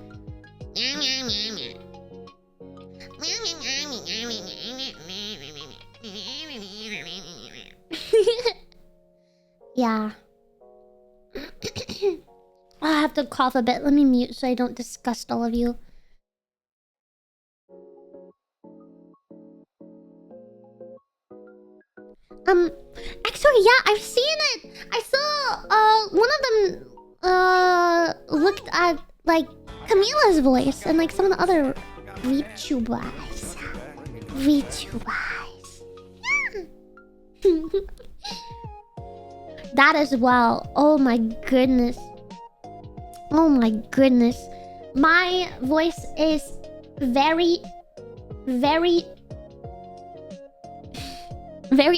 Yeah. I have to cough a bit. Let me mute so I don't disgust all of you. Actually, yeah, I've seen it. I saw one of them looked at like Camila's voice and like some of the other VTubers. Yeah. That as well. Oh my goodness. Oh my goodness. My voice is very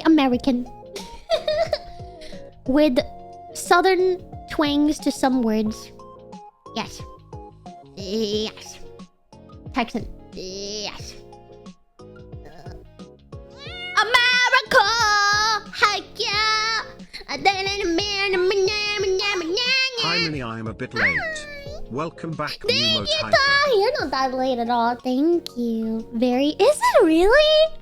American. With southern twangs to some words. Yes. Yes. Texan. Yes. America! Heck yeah! Hi Mini, I'm a bit late. Welcome back, Thank Nemo you, Typer. Ta. You're not that late at all. Thank you. Very. Is it really?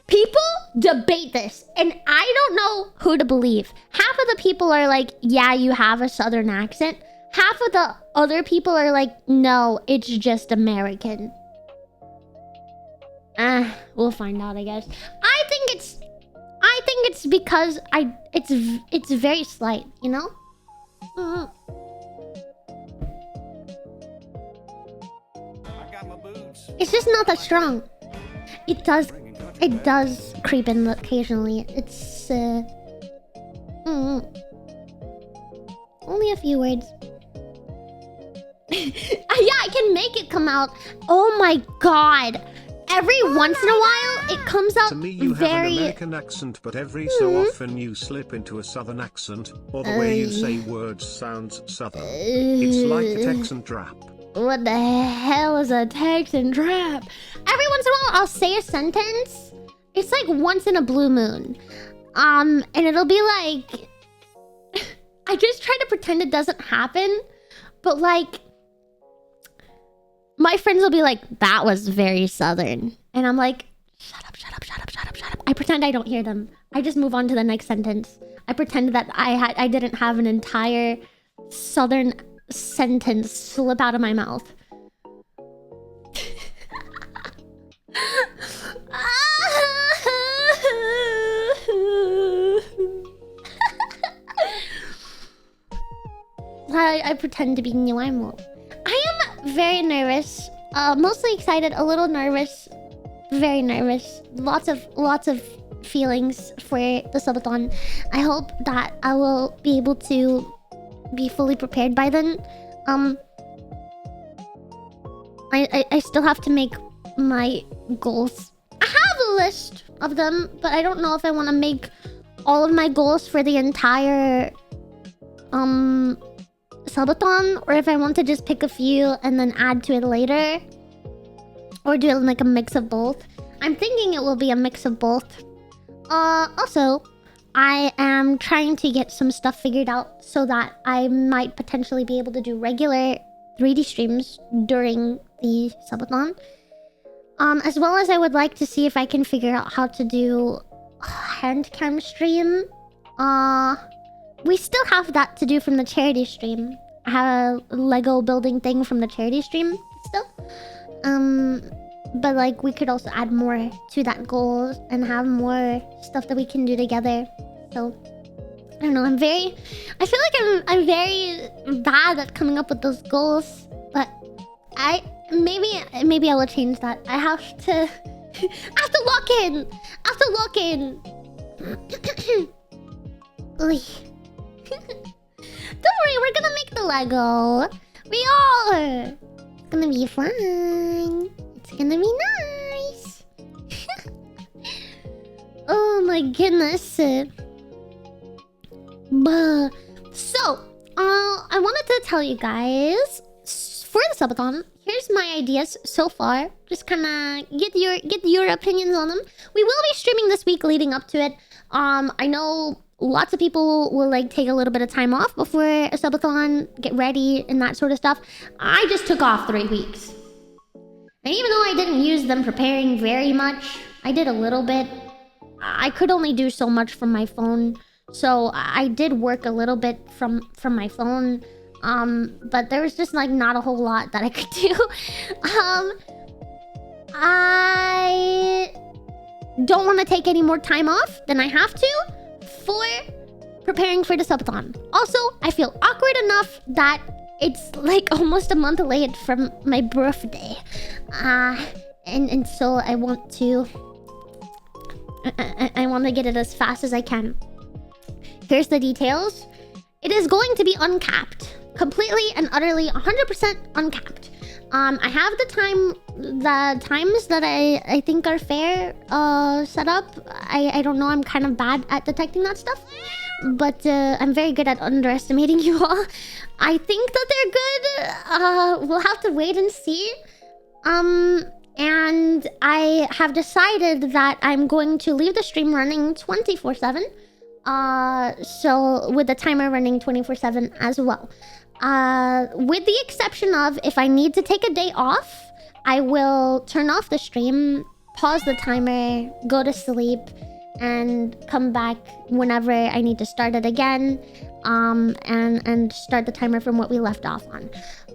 People debate this, and I don't know who to believe. Half of the people are like, yeah, you have a southern accent. Half of the other people are like, no, it's just American. We'll find out, I guess. I think it's because it's very slight, you know? I got my boots. It's just not that strong. It does creep in occasionally. It's only a few words. Yeah, I can make it come out. Oh my god. Every once in a while, it comes out To me, you have an American accent, but every so often you slip into a southern accent, or the way you say words sounds southern. It's like a Texan trap. What the hell is a Texan trap? Every once in a while, I'll say a sentence. It's like once in a blue moon. And it'll be like... I just try to pretend it doesn't happen. But like... my friends will be like, that was very southern. And I'm like, shut up, shut up, shut up, shut up, shut up. I pretend I don't hear them. I just move on to the next sentence. I pretend that I didn't have an entire southern sentence slip out of my mouth. I pretend to be normal. I am very nervous. Mostly excited, a little nervous. Very nervous. Lots of feelings for the subathon. I hope that I will be able to be fully prepared by then. I still have to make my goals. I have a list of them, but I don't know if I want to make all of my goals for the entire subathon, or if I want to just pick a few and then add to it later, or do like a mix of both. I'm thinking it will be a mix of both. Also, I am trying to get some stuff figured out so that I might potentially be able to do regular 3D streams during the subathon. As well as I would like to see if I can figure out how to do a hand cam stream. We still have that to do from the charity stream. I have a Lego building thing from the charity stream still. But like we could also add more to that goal and have more stuff that we can do together. So I don't know, I feel like I'm very bad at coming up with those goals, but maybe I will change that. I have to lock in. Oy. Don't worry, we're gonna make the Lego. We are. It's gonna be fun. It's gonna be nice. Oh my goodness. So, I wanted to tell you guys for the subathon. Here's my ideas so far. Just kind of get your opinions on them. We will be streaming this week leading up to it. I know lots of people will like take a little bit of time off before a subathon, get ready and that sort of stuff. I just took off 3 weeks. And even though I didn't use them preparing very much, I did a little bit. I could only do so much from my phone. So I did work a little bit from my phone. But there was just like not a whole lot that I could do. I don't want to take any more time off than I have to for preparing for the subathon. Also, I feel awkward enough that it's like almost a month late from my birthday. And so I want to get it as fast as I can. Here's the details. It is going to be uncapped. Completely and utterly 100% uncapped. I have the times that I think are fair set up. I don't know, I'm kind of bad at detecting that stuff. But I'm very good at underestimating you all. I think that they're good. We'll have to wait and see. And I have decided that I'm going to leave the stream running 24/7. So with the timer running 24/7 as well. With the exception of if I need to take a day off, I will turn off the stream, pause the timer, go to sleep, and come back whenever I need to start it again, and start the timer from what we left off on.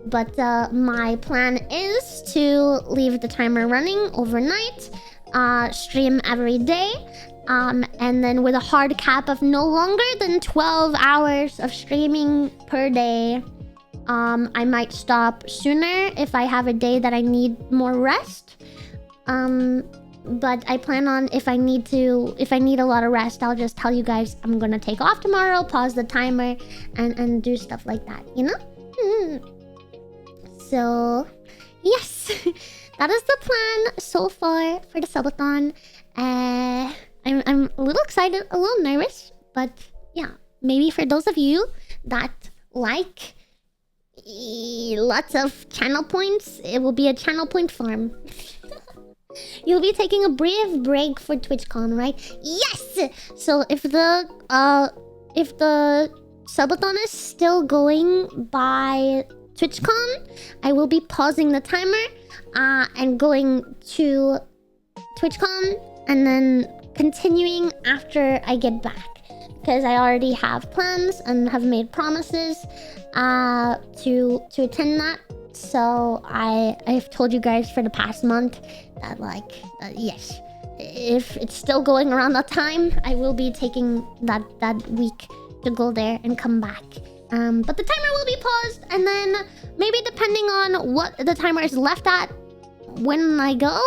But my plan is to leave the timer running overnight, stream every day, and then with a hard cap of no longer than 12 hours of streaming per day. I might stop sooner if I have a day that I need more rest. But I plan on if I need a lot of rest, I'll just tell you guys I'm gonna take off tomorrow, pause the timer, and do stuff like that, you know? So, yes, that is the plan so far for the subathon. I'm a little excited, a little nervous, but yeah, maybe for those of you that like lots of channel points, it will be a channel point farm. You'll be taking a brief break for TwitchCon, right? Yes! So if the subathon is still going by TwitchCon, I will be pausing the timer and going to TwitchCon and then continuing after I get back. Because I already have plans and have made promises to attend that. So I've told you guys for the past month that yes, if it's still going around that time, I will be taking that week to go there and come back. But the timer will be paused, and then maybe depending on what the timer is left at when I go,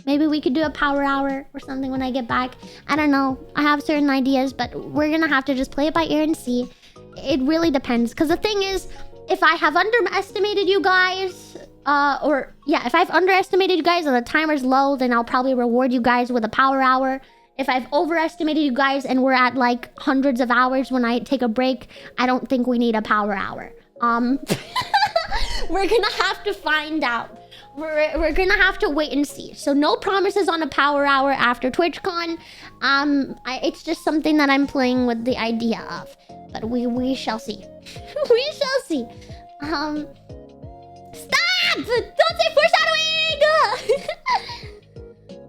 maybe we could do a power hour or something when I get back. I don't know. I have certain ideas, but we're gonna have to just play it by ear and see. It really depends. Because the thing is, if I have underestimated you guys, if I've underestimated you guys and the timer's low, then I'll probably reward you guys with a power hour. If I've overestimated you guys and we're at like hundreds of hours when I take a break, I don't think we need a power hour. We're gonna have to find out. We're gonna have to wait and see. So no promises on a power hour after TwitchCon. It's just something that I'm playing with the idea of. But we shall see. We shall see. Stop! Don't say foreshadowing!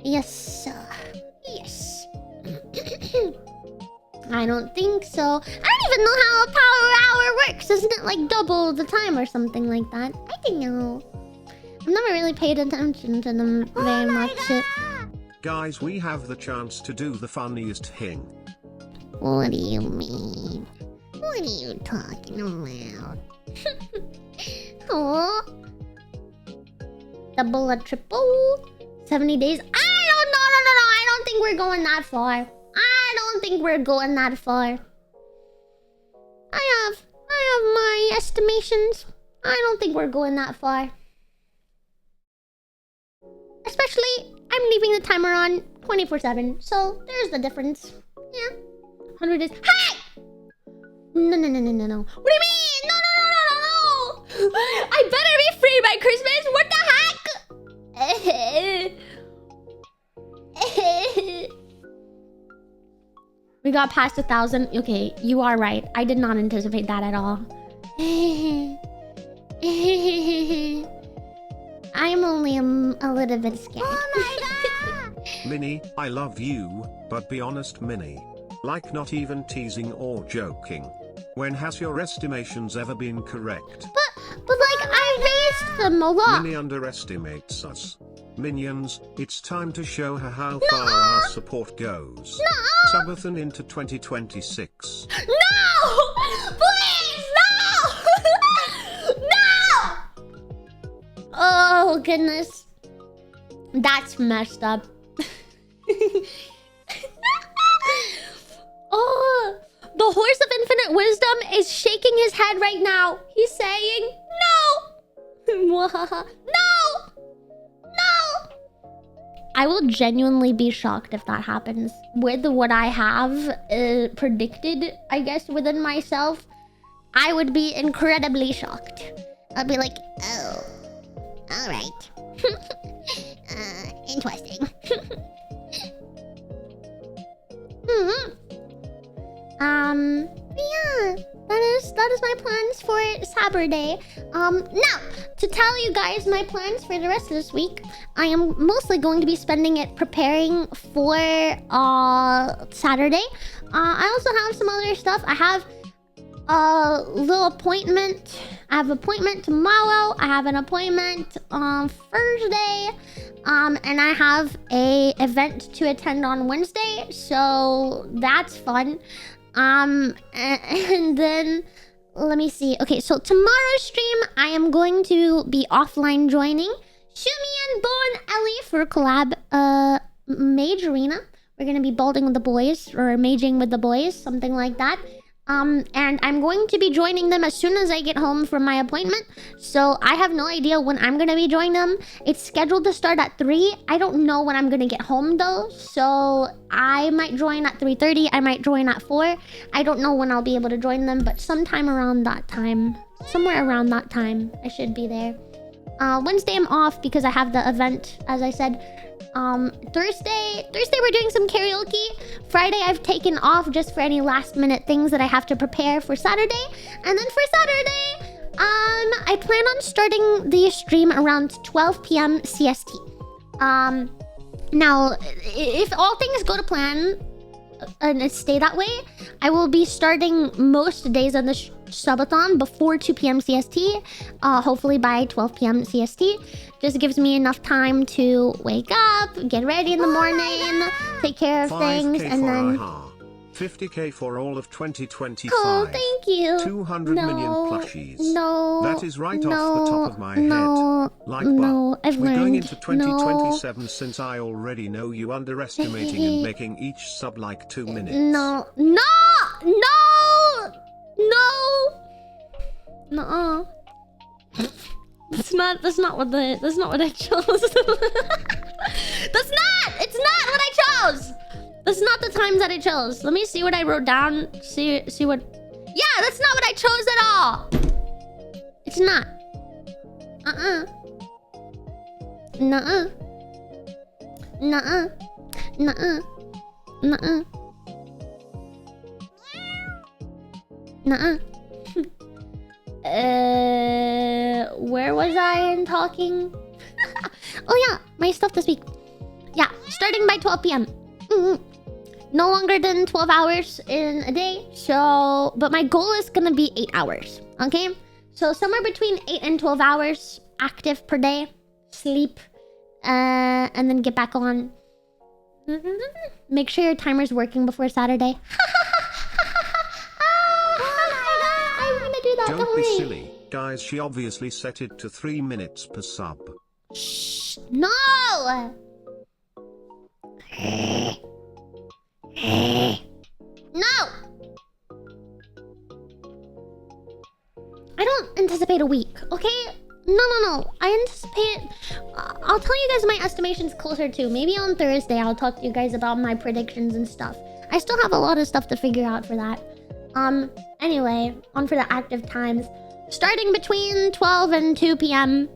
Yes. Yes. I don't think so. I don't even know how a power hour works. Isn't it like double the time or something like that? I don't know. I've never really paid attention to them very much. Guys, we have the chance to do the funniest thing. What do you mean? What are you talking about? Oh. Double or triple? 70 days? I don't know. No. I don't think we're going that far. I don't think we're going that far. I have my estimations. I don't think we're going that far. Especially, I'm leaving the timer on 24/7. So, there's the difference. Yeah. 100 days. Hey! No. What do you mean? No. I better be free by Christmas. What the heck? We got past 1,000. Okay, you are right. I did not anticipate that at all. I'm only a little bit scared. Oh my god! Minnie, I love you, but be honest, Minnie. Like, not even teasing or joking. When has your estimations ever been correct? But like, I raised them a lot. Minnie underestimates us. Minions, it's time to show her how far our support goes. Subathon into 2026. No! Please, no! No! Oh, goodness. That's messed up. Oh, the horse of infinite wisdom is shaking his head right now. He's saying, no! No! I will genuinely be shocked if that happens. With what I have predicted, I guess, within myself, I would be incredibly shocked. I'd be like, oh, all right. Interesting. Yeah, that is my plans for Saturday. Now to tell you guys my plans for the rest of this week, I am mostly going to be spending it preparing for Saturday. I also have some other stuff. I have a little appointment. I have an appointment tomorrow. I have an appointment on Thursday. And I have a event to attend on Wednesday. So that's fun. And then let me see. Okay, so tomorrow's stream, I am going to be offline joining Shumi and Bo and Ellie for collab Mage Arena. We're gonna be balding with the boys or maging with the boys, something like that. And I'm going to be joining them as soon as I get home from my appointment. So I have no idea when I'm going to be joining them. It's scheduled to start at 3. I don't know when I'm going to get home though. So I might join at 3:30. I might join at 4. I don't know when I'll be able to join them, but sometime around that time. Somewhere around that time, I should be there. Wednesday I'm off because I have the event, as I said. Thursday we're doing some karaoke. Friday I've taken off just for any last minute things that I have to prepare for Saturday. And then for Saturday, I plan on starting the stream around 12 p.m. CST. Now, if all things go to plan and stay that way, I will be starting most days on the subathon before 2 p.m. CST, hopefully by 12 p.m. CST. Just gives me enough time to wake up, get ready in the morning, take care of things, and then... 50k for all of 2025. Oh, thank you. 200 million plushies. No. That is right off the top of my head. Like, I've we're learned. going into 2027 since I already know you underestimating and making each sub like 2 minutes. No. That's not what I chose. It's not what I chose. That's not the times that I chose. Let me see what I wrote down. See what... Yeah, that's not what I chose at all. It's not. Nuh-uh. Where was I in talking? Oh yeah, my stuff this week. Yeah, starting by 12 p.m. No longer than 12 hours in a day. So, but my goal is gonna be 8 hours. Okay? So somewhere between 8 and 12 hours active per day. Sleep. And then get back on. Make sure your timer's working before Saturday. I'm gonna do that. Don't be silly, guys. She obviously set it to 3 minutes per sub. Shh! No! No! I don't anticipate a week, okay? No. I anticipate... I'll tell you guys my estimations closer to. Maybe on Thursday I'll talk to you guys about my predictions and stuff. I still have a lot of stuff to figure out for that. Anyway, on for the active times. Starting between 12 and 2 p.m.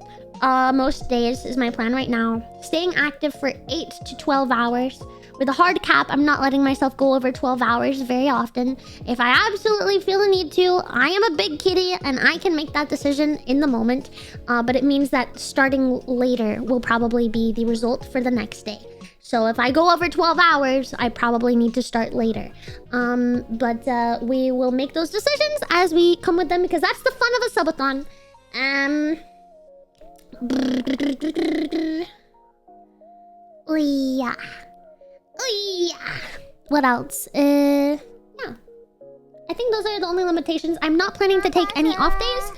Most days is my plan right now. Staying active for 8 to 12 hours. With a hard cap, I'm not letting myself go over 12 hours very often. If I absolutely feel the need to, I am a big kitty and I can make that decision in the moment. But it means that starting later will probably be the result for the next day. So if I go over 12 hours, I probably need to start later. But we will make those decisions as we come with them because that's the fun of a subathon. Yeah. What else? Yeah. I think those are the only limitations. I'm not planning to take any off days.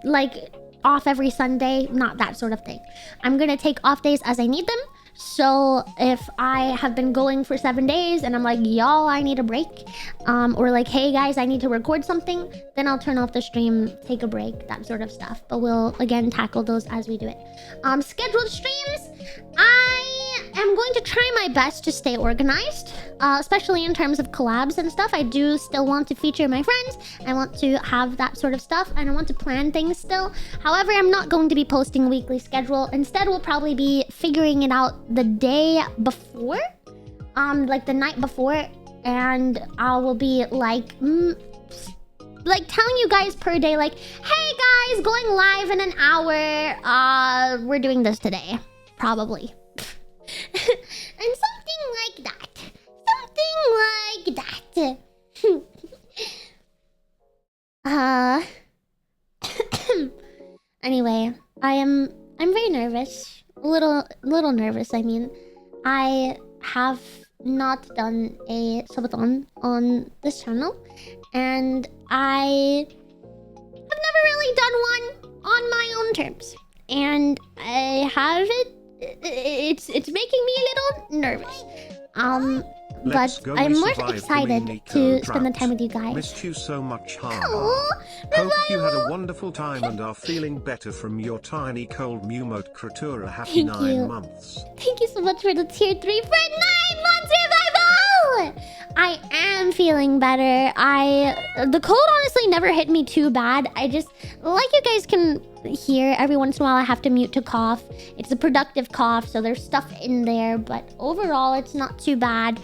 Like off every Sunday, not that sort of thing. I'm gonna take off days as I need them. So if I have been going for 7 days and I'm like, y'all, I need a break, or like, hey guys, I need to record something, then I'll turn off the stream, take a break, that sort of stuff. But we'll again tackle those as we do it. Scheduled streams, I am going to try my best to stay organized, especially in terms of collabs and stuff. I do still want to feature my friends. I want to have that sort of stuff, and I want to plan things still. However, I'm not going to be posting a weekly schedule. Instead, we'll probably be figuring it out the day before, like the night before, and I will be like telling you guys per day, like, hey guys, going live in an hour. We're doing this today, probably. And something like that. Something like that. Anyway, I'm very nervous. A little nervous, I mean. I have not done a subathon on this channel, and I have never really done one on my own terms. And I have it's making me a little nervous. But I'm more excited to spend the time with you guys. Missed you so much, Hana. Oh, Hope you had a wonderful time and are feeling better from your tiny cold Mew mode Kratura. Happy Thank you. 9 months. Thank you so much for the tier 3 for 9 months revival! I am feeling better. The cold honestly never hit me too bad. I just, like you guys can hear, every once in a while I have to mute to cough. It's a productive cough, so there's stuff in there, but overall it's not too bad.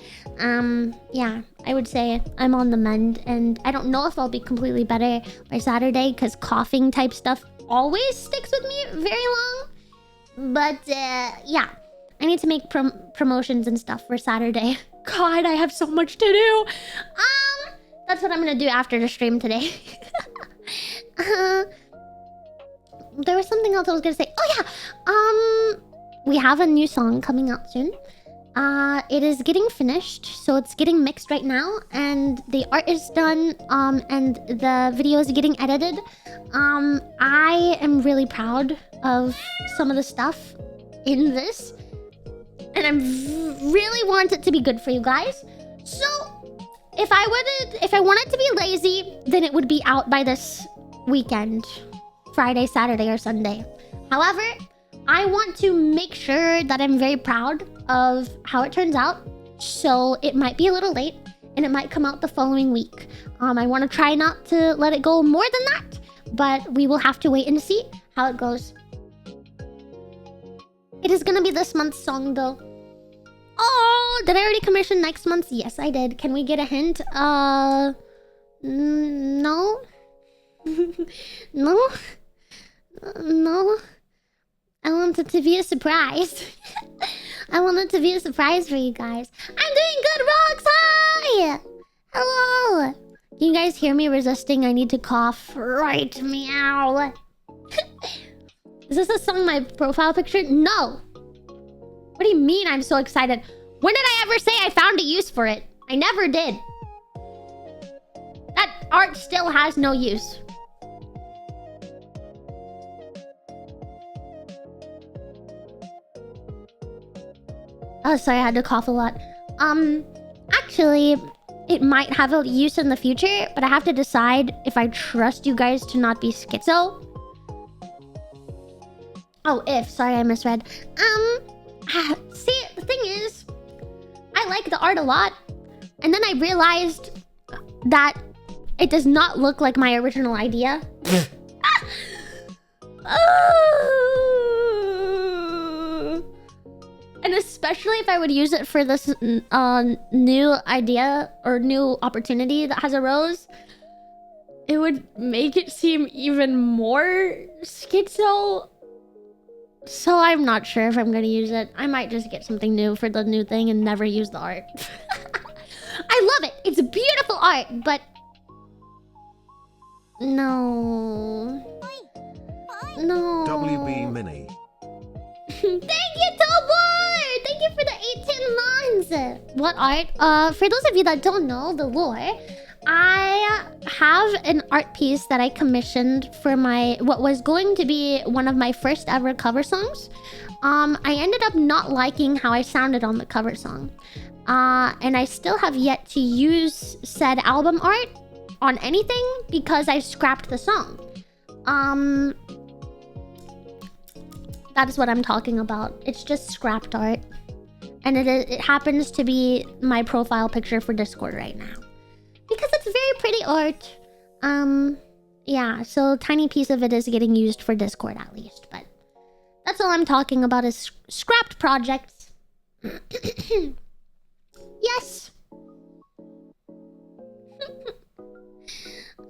Yeah, I would say I'm on the mend, and I don't know if I'll be completely better by Saturday, because coughing type stuff always sticks with me very long. But yeah, I need to make promotions and stuff for Saturday. God, I have so much to do. That's what I'm gonna do after the stream today. There was something else I was gonna say. Oh yeah, we have a new song coming out soon. It is getting finished, so it's getting mixed right now, and the art is done, and the video is getting edited. I am really proud of some of the stuff in this, and I really want it to be good for you guys. So, if I wanted to be lazy, then it would be out by this weekend, Friday, Saturday, or Sunday. However, I want to make sure that I'm very proud of how it turns out, so it might be a little late, and it might come out the following week. I want to try not to let it go more than that, but we will have to wait and see how it goes. It is gonna be this month's song, though. Oh, did I already commission next month's? Yes, I did. Can we get a hint? No? No? No? I want it to be a surprise. I want it to be a surprise for you guys. I'm doing good, Rox! Hi! Hello! Can you guys hear me resisting? I need to cough. Right, meow. Is this a song in my profile picture? No! What do you mean I'm so excited? When did I ever say I found a use for it? I never did. That art still has no use. Oh, sorry, I had to cough a lot. Actually, it might have a use in the future, but I have to decide if I trust you guys to not be schizo. Oh, if. Sorry, I misread. See, the thing is, I like the art a lot, and then I realized that it does not look like my original idea. And especially if I would use it for this new idea or new opportunity that has arose, it would make it seem even more schizo. So I'm not sure if I'm gonna use it. I might just get something new for the new thing and never use the art. I love it. It's beautiful art, but no. No. WB Mini. Thank you, Tobor! Thank you for the 18 months! What art? For those of you that don't know the lore, I have an art piece that I commissioned for what was going to be one of my first ever cover songs. I ended up not liking how I sounded on the cover song. And I still have yet to use said album art on anything because I scrapped the song. That is what I'm talking about. It's just scrapped art. And it happens to be my profile picture for Discord right now. Because it's very pretty art. Yeah, so a tiny piece of it is getting used for Discord at least. But that's all I'm talking about is scrapped projects. Yes.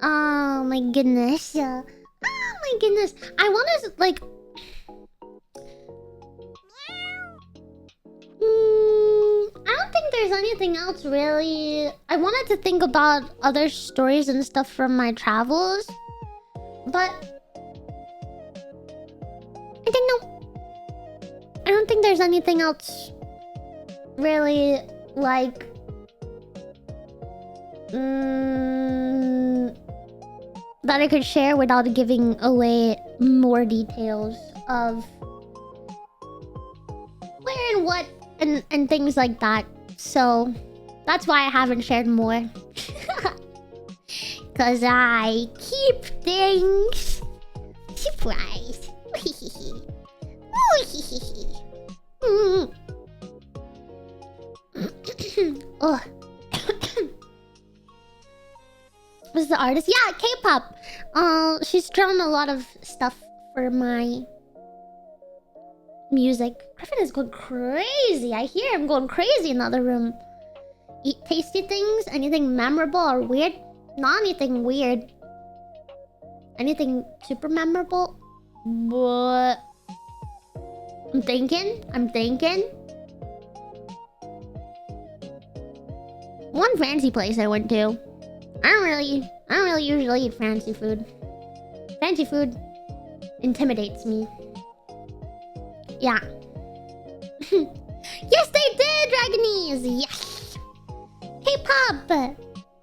Oh my goodness. Oh my goodness. I want to like. I don't think there's anything else really. I wanted to think about other stories and stuff from my travels, but I think no. I don't think there's anything else really like that I could share without giving away more details of where and what and things like that. So that's why I haven't shared more. Cause I keep things surprise. Oh. Was the artist? Yeah, K-pop. She's drawn a lot of stuff for my music. Griffin is going crazy. I hear him going crazy in the other room. Eat tasty things? Anything memorable or weird? Not anything weird. Anything super memorable? But I'm thinking. One fancy place I went to. I don't really usually eat fancy food. Fancy food intimidates me. Yeah. Yes, they did, Dragonese! Yes! K-pop!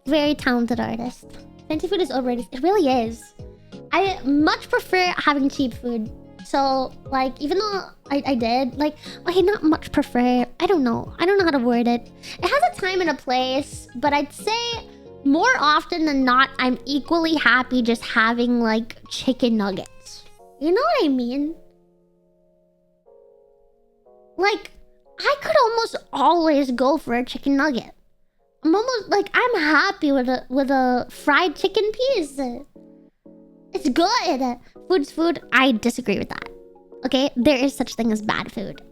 Very talented artist. Fancy food is overrated. It really is. I much prefer having cheap food. So, like, even though I did, like, okay, not much prefer. I don't know how to word it. It has a time and a place, but I'd say more often than not, I'm equally happy just having, like, chicken nuggets. You know what I mean? Like, I could almost always go for a chicken nugget. I'm almost, like, I'm happy with a fried chicken piece. It's good. Food's food. I disagree with that. Okay? There is such thing as bad food.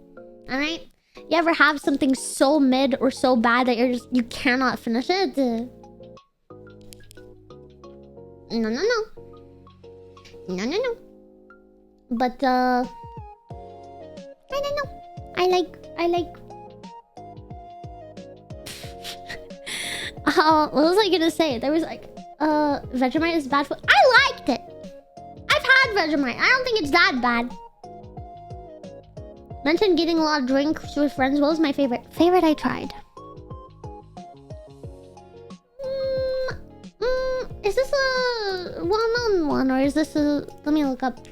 Alright? You ever have something so mid or so bad that you cannot finish it? No. But, I don't know. I like... what was I gonna say? There was like... Vegemite is bad food. I liked it! I've had Vegemite. I don't think it's that bad. Mentioned getting a lot of drinks with friends. What was my favorite? Favorite I tried. Is this a well-known one or is this a... Let me look up.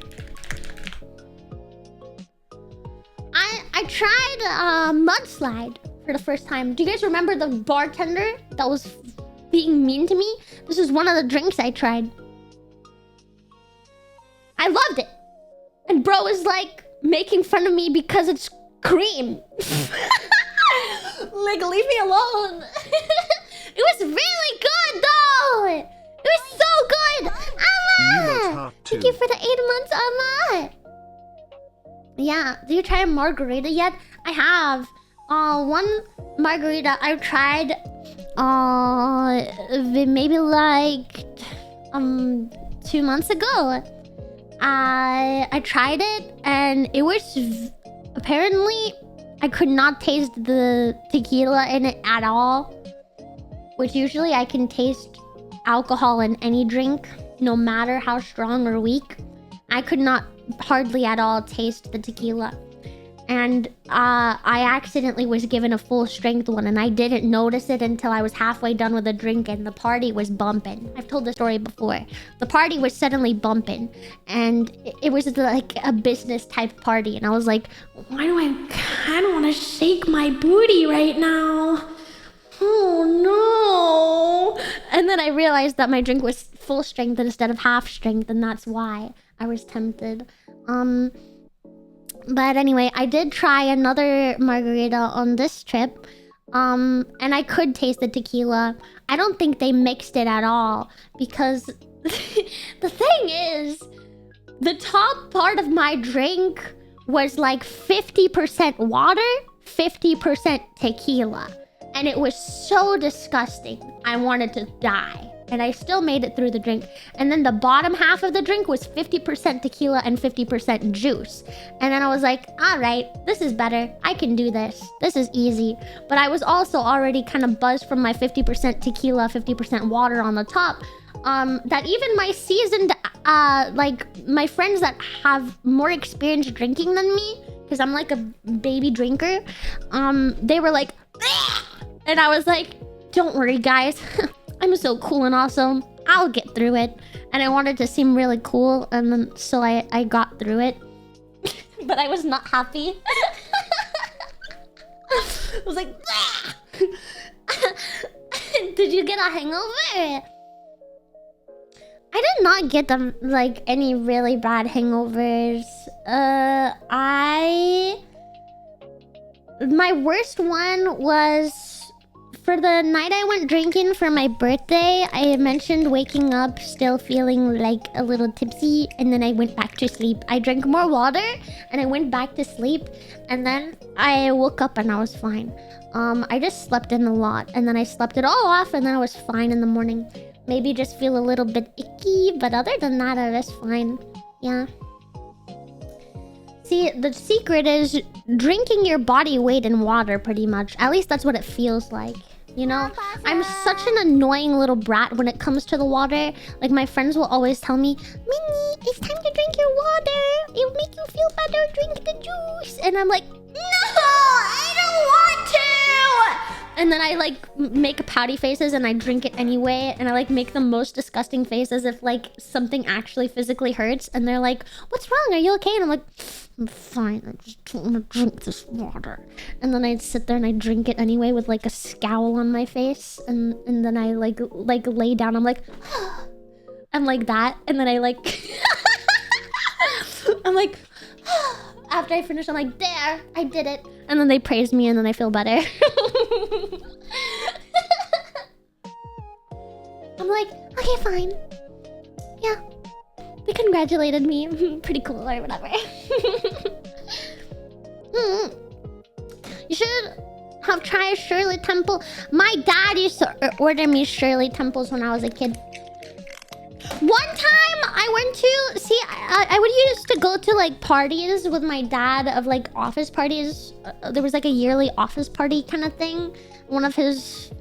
I tried Mudslide for the first time. Do you guys remember the bartender that was being mean to me? This was one of the drinks I tried. I loved it. And bro was like making fun of me because it's cream. Like, leave me alone. It was really good though. It was so good. Amma! Thank you for the 8 months, Amma. Yeah, did you try a margarita yet? I have. One margarita I tried maybe like 2 months ago. I tried it and it was apparently I could not taste the tequila in it at all, which usually I can taste alcohol in any drink no matter how strong or weak. I could not hardly at all taste the tequila. And I accidentally was given a full strength one and I didn't notice it until I was halfway done with the drink and the party was bumping. I've told the story before. The party was suddenly bumping and it was like a business type party and I was like, why do I kind of want to shake my booty right now? Oh no. And then I realized that my drink was full strength instead of half strength and that's why I was tempted. But anyway, I did try another margarita on this trip. And I could taste the tequila. I don't think they mixed it at all. Because the thing is, the top part of my drink was like 50% water, 50% tequila. and it was so disgusting. I wanted to die. And I still made it through the drink. And then the bottom half of the drink was 50% tequila and 50% juice. And then I was like, all right, this is better. I can do this. This is easy. But I was also already kind of buzzed from my 50% tequila, 50% water on the top. That even my seasoned, like my friends that have more experience drinking than me, because I'm like a baby drinker, they were like, "Ugh!" And I was like, don't worry, guys. I'm so cool and awesome. I'll get through it. And I wanted to seem really cool, and then so I got through it. But I was not happy. I was like, did you get a hangover? I did not get them like any really bad hangovers. My worst one was for the night I went drinking for my birthday. I mentioned waking up still feeling like a little tipsy, and then I went back to sleep. I drank more water and I went back to sleep, and then I woke up and I was fine. I just slept in a lot, and then I slept it all off, and then I was fine in the morning. Maybe just feel a little bit icky, but other than that, I was fine. Yeah. See, the secret is drinking your body weight in water, pretty much. At least that's what it feels like. You know, I'm such an annoying little brat when it comes to the water. Like, my friends will always tell me, Minnie, it's time to drink your water. It'll make you feel better. Drink the juice. And I'm like, no, I don't want to. And then I like make pouty faces and I drink it anyway. And I like make the most disgusting faces if like something actually physically hurts. And they're like, what's wrong? Are you okay? And I'm like, I'm fine. I just don't want to drink this water. And then I'd sit there and I'd drink it anyway with like a scowl on my face. And then I like lay down. I'm like, I'm like that. And then I like, I'm like, after I finish, I'm like, there, I did it. And then they praise me and then I feel better. I'm like, okay, fine. Yeah. They congratulated me. Pretty cool or whatever. You should have tried Shirley Temple. My dad used to order me Shirley Temples when I was a kid. One time I went to see, I would used to go to like parties with my dad of like office parties. There was like a yearly office party kind of thing. One of his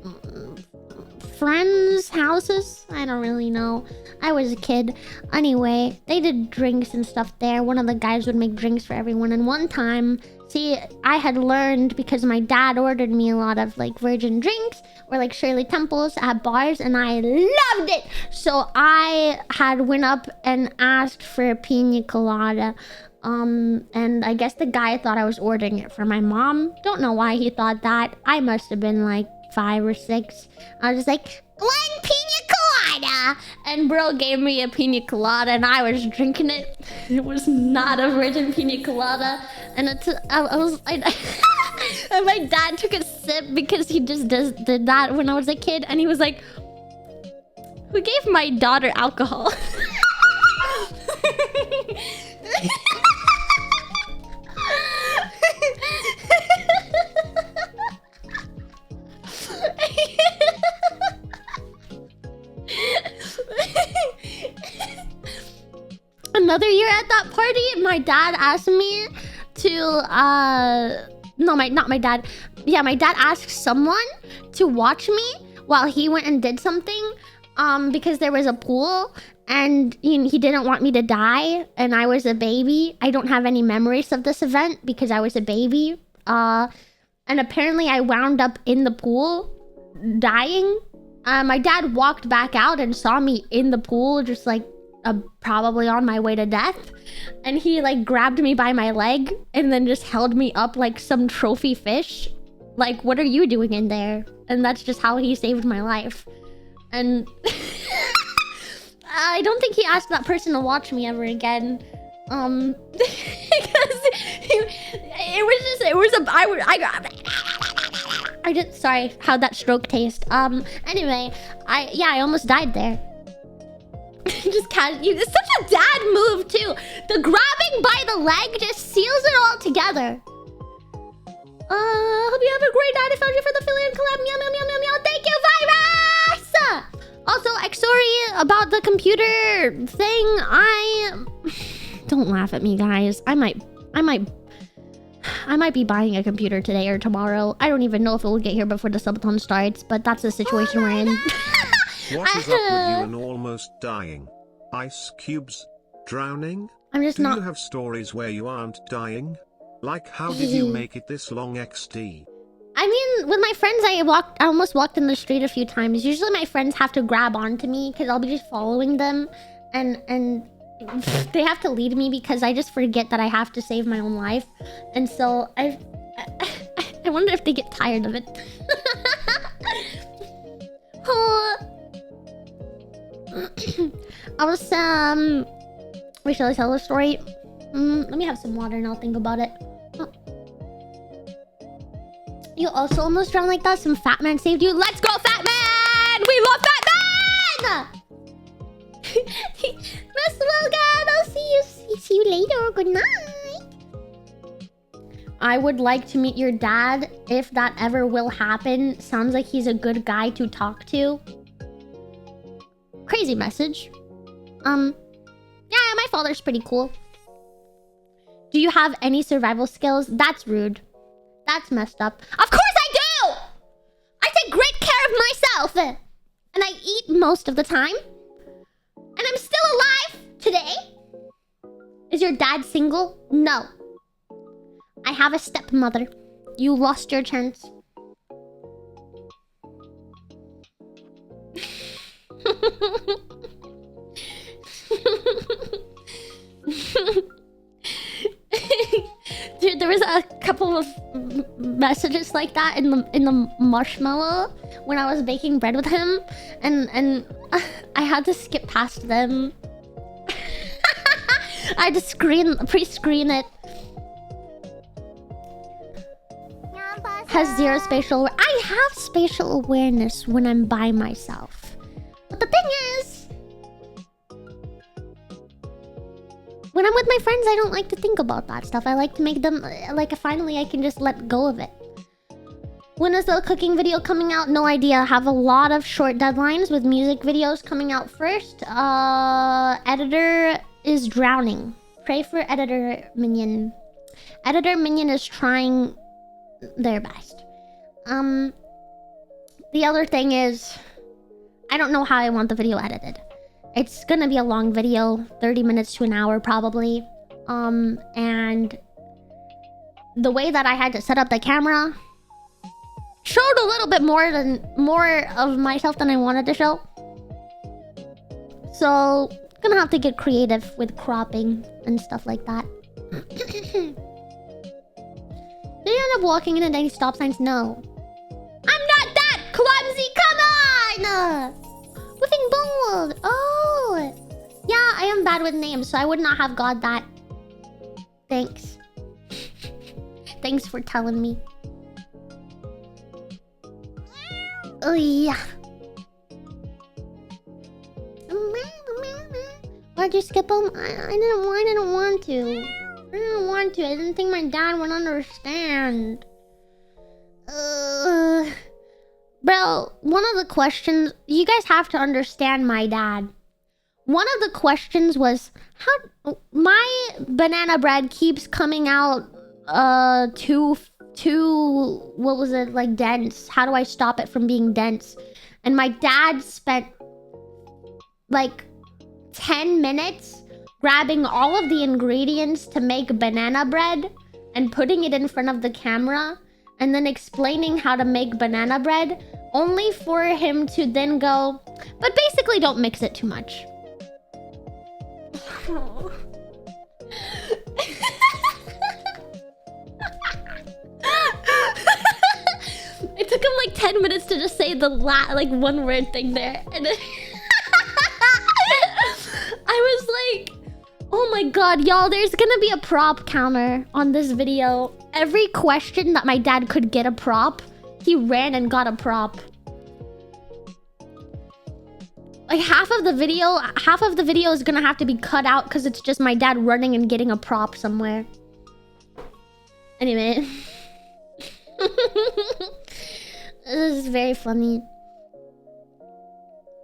friends' houses. I don't really know. I was a kid. Anyway, they did drinks and stuff there. One of the guys would make drinks for everyone. And one time, see, I had learned because my dad ordered me a lot of like virgin drinks or like Shirley Temples at bars, and I loved it. So I had went up and asked for a pina colada. And I guess the guy thought I was ordering it for my mom. Don't know why he thought that. I must have been like 5 or 6. I was just like, 1 pina colada! And bro gave me a pina colada and I was drinking it. It was not a virgin pina colada. And and my dad took a sip because he just did that when I was a kid. And he was like, who gave my daughter alcohol? Another year at that party, my dad asked me to not my dad. Yeah, my dad asked someone to watch me while he went and did something because there was a pool and he didn't want me to die, and I was a baby. I don't have any memories of this event because I was a baby. And apparently I wound up in the pool dying. My dad walked back out and saw me in the pool, just like probably on my way to death. And he like grabbed me by my leg and then just held me up like some trophy fish. Like, what are you doing in there? And that's just how he saved my life. And I don't think he asked that person to watch me ever again. Because I just, sorry, how'd that stroke taste? Anyway, I almost died there. Just it's such a dad move too. The grabbing by the leg just seals it all together. Hope you have a great night. I found you for the affiliate collab. Meow, meow, meow, meow, meow. Thank you, Virus! Also, sorry about the computer thing. Don't laugh at me, guys. I might be buying a computer today or tomorrow. I don't even know if it will get here before the subathon starts, but that's the situation we're in. What is up with you and almost dying? Ice cubes? Drowning? I'm just Do not... you have stories where you aren't dying? Like, how did you make it this long, XD? I mean, with my friends, I almost walked in the street a few times. Usually my friends have to grab onto me because I'll be just following them, and they have to lead me because I just forget that I have to save my own life. And so I wonder if they get tired of it. I was wait, shall I tell the story? Let me have some water and I'll think about it. You also almost drowned like that? Some fat man saved you? Let's go, fat man! We love fat man! Miss Logan, I'll see you later. Good night. I would like to meet your dad if that ever will happen. Sounds like he's a good guy to talk to. Crazy message. Yeah, my father's pretty cool. Do you have any survival skills? That's rude. That's messed up. Of course I do! I take great care of myself. And I eat most of the time. And I'm still alive today. Is your dad single? No. I have a stepmother. You lost your chance. Dude, there was a couple of messages like that in the marshmallow when I was baking bread with him, and I had to skip past them. I had to pre-screen it. Has zero spatial awareness. I have spatial awareness when I'm by myself. But the thing is, when I'm with my friends, I don't like to think about that stuff. I like to make them, like, finally I can just let go of it. When is the cooking video coming out? No idea. I have a lot of short deadlines with music videos coming out first. Editor is drowning. Pray for Editor Minion. Editor Minion is trying their best. The other thing is, I don't know how I want the video edited. It's gonna be a long video, 30 minutes to an hour probably. And the way that I had to set up the camera showed a little bit more of myself than I wanted to show. So, gonna have to get creative with cropping and stuff like that. Did you end up walking into any stop signs? No. I'm not that clumsy! Come on! Whipping bold! Oh! Yeah, I am bad with names, so I would not have got that. Thanks. Thanks for telling me. Oh, yeah. Why'd you skip them? I didn't want to. I didn't think my dad would understand. Bro, one of the questions... You guys have to understand my dad. One of the questions was... How... My banana bread keeps coming out... too... What was it? Like, dense. How do I stop it from being dense? And my dad spent... like... 10 minutes... grabbing all of the ingredients to make banana bread and putting it in front of the camera and then explaining how to make banana bread, only for him to then go, but basically don't mix it too much. It took him like 10 minutes to just say the like one word thing there, and then I was like, oh my god, y'all, there's gonna be a prop counter on this video. Every question that my dad could get a prop, he ran and got a prop. Like half of the video is gonna have to be cut out because it's just my dad running and getting a prop somewhere. Anyway. This is very funny.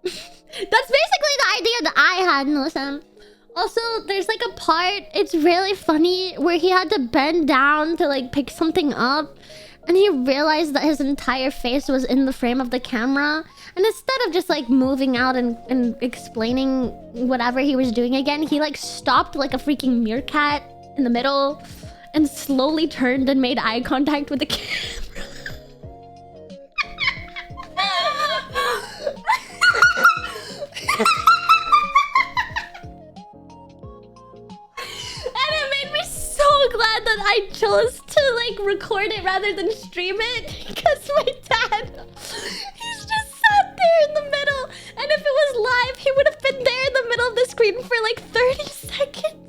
That's basically the idea that I had, no Sam. Also, there's like a part, it's really funny, where he had to bend down to like pick something up, and he realized that his entire face was in the frame of the camera. And instead of just like moving out and explaining whatever he was doing again, he like stopped like a freaking meerkat in the middle and slowly turned and made eye contact with the camera. And it made me so glad that I chose to like record it rather than stream it, because my dad, he's just sat there in the middle, and if it was live he would have been there in the middle of the screen for like 30 seconds.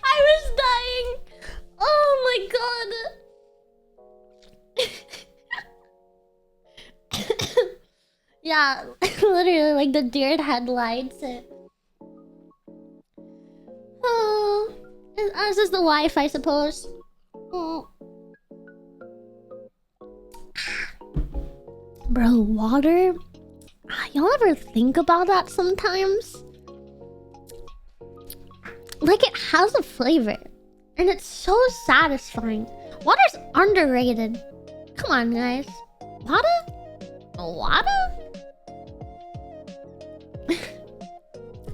I was dying. Oh my god. Yeah, literally like the deer headlights. Oh, this is the wife, I suppose. Oh. Bro, water? Y'all ever think about that sometimes? Like, it has a flavor, and it's so satisfying. Water's underrated. Come on, guys. Water? Water?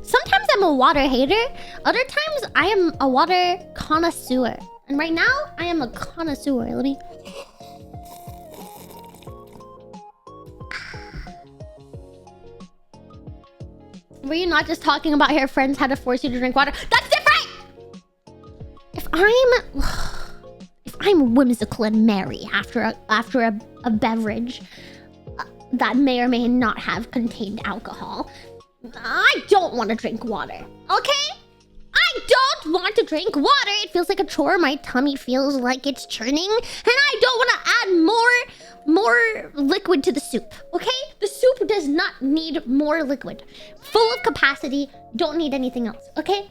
Sometimes I'm a water hater. Other times I am a water connoisseur. And right now, I am a connoisseur. Let me... Were you not just talking about how your friends had to force you to drink water? That's different! If I'm whimsical and merry after a beverage that may or may not have contained alcohol, I don't want to drink water, okay? I don't want to drink water. It feels like a chore. My tummy feels like it's churning, and I don't want to add more liquid to the soup, okay? The soup does not need more liquid. Full of capacity, don't need anything else, okay?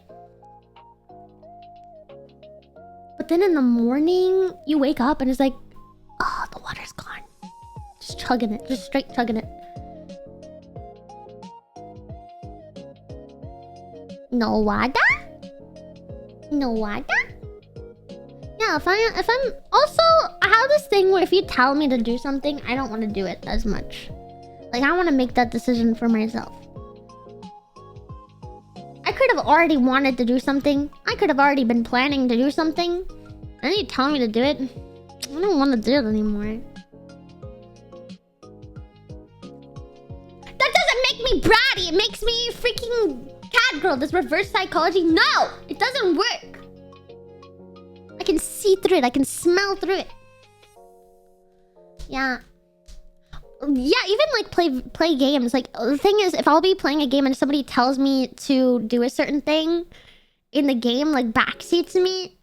But then in the morning, you wake up and it's like, oh, the water's gone. Just chugging it, just straight chugging it. No water? No water? Yeah, if I'm also, I have this thing where if you tell me to do something, I don't want to do it as much. Like, I want to make that decision for myself. I could have already wanted to do something. I could have already been planning to do something. And then you tell me to do it. I don't want to do it anymore. That doesn't make me bratty. It makes me freaking cat girl. This reverse psychology. No! It doesn't work. I can see through it. I can smell through it. Yeah. Yeah, even like play games. Like, the thing is, if I'll be playing a game and somebody tells me to do a certain thing in the game, like backseats me,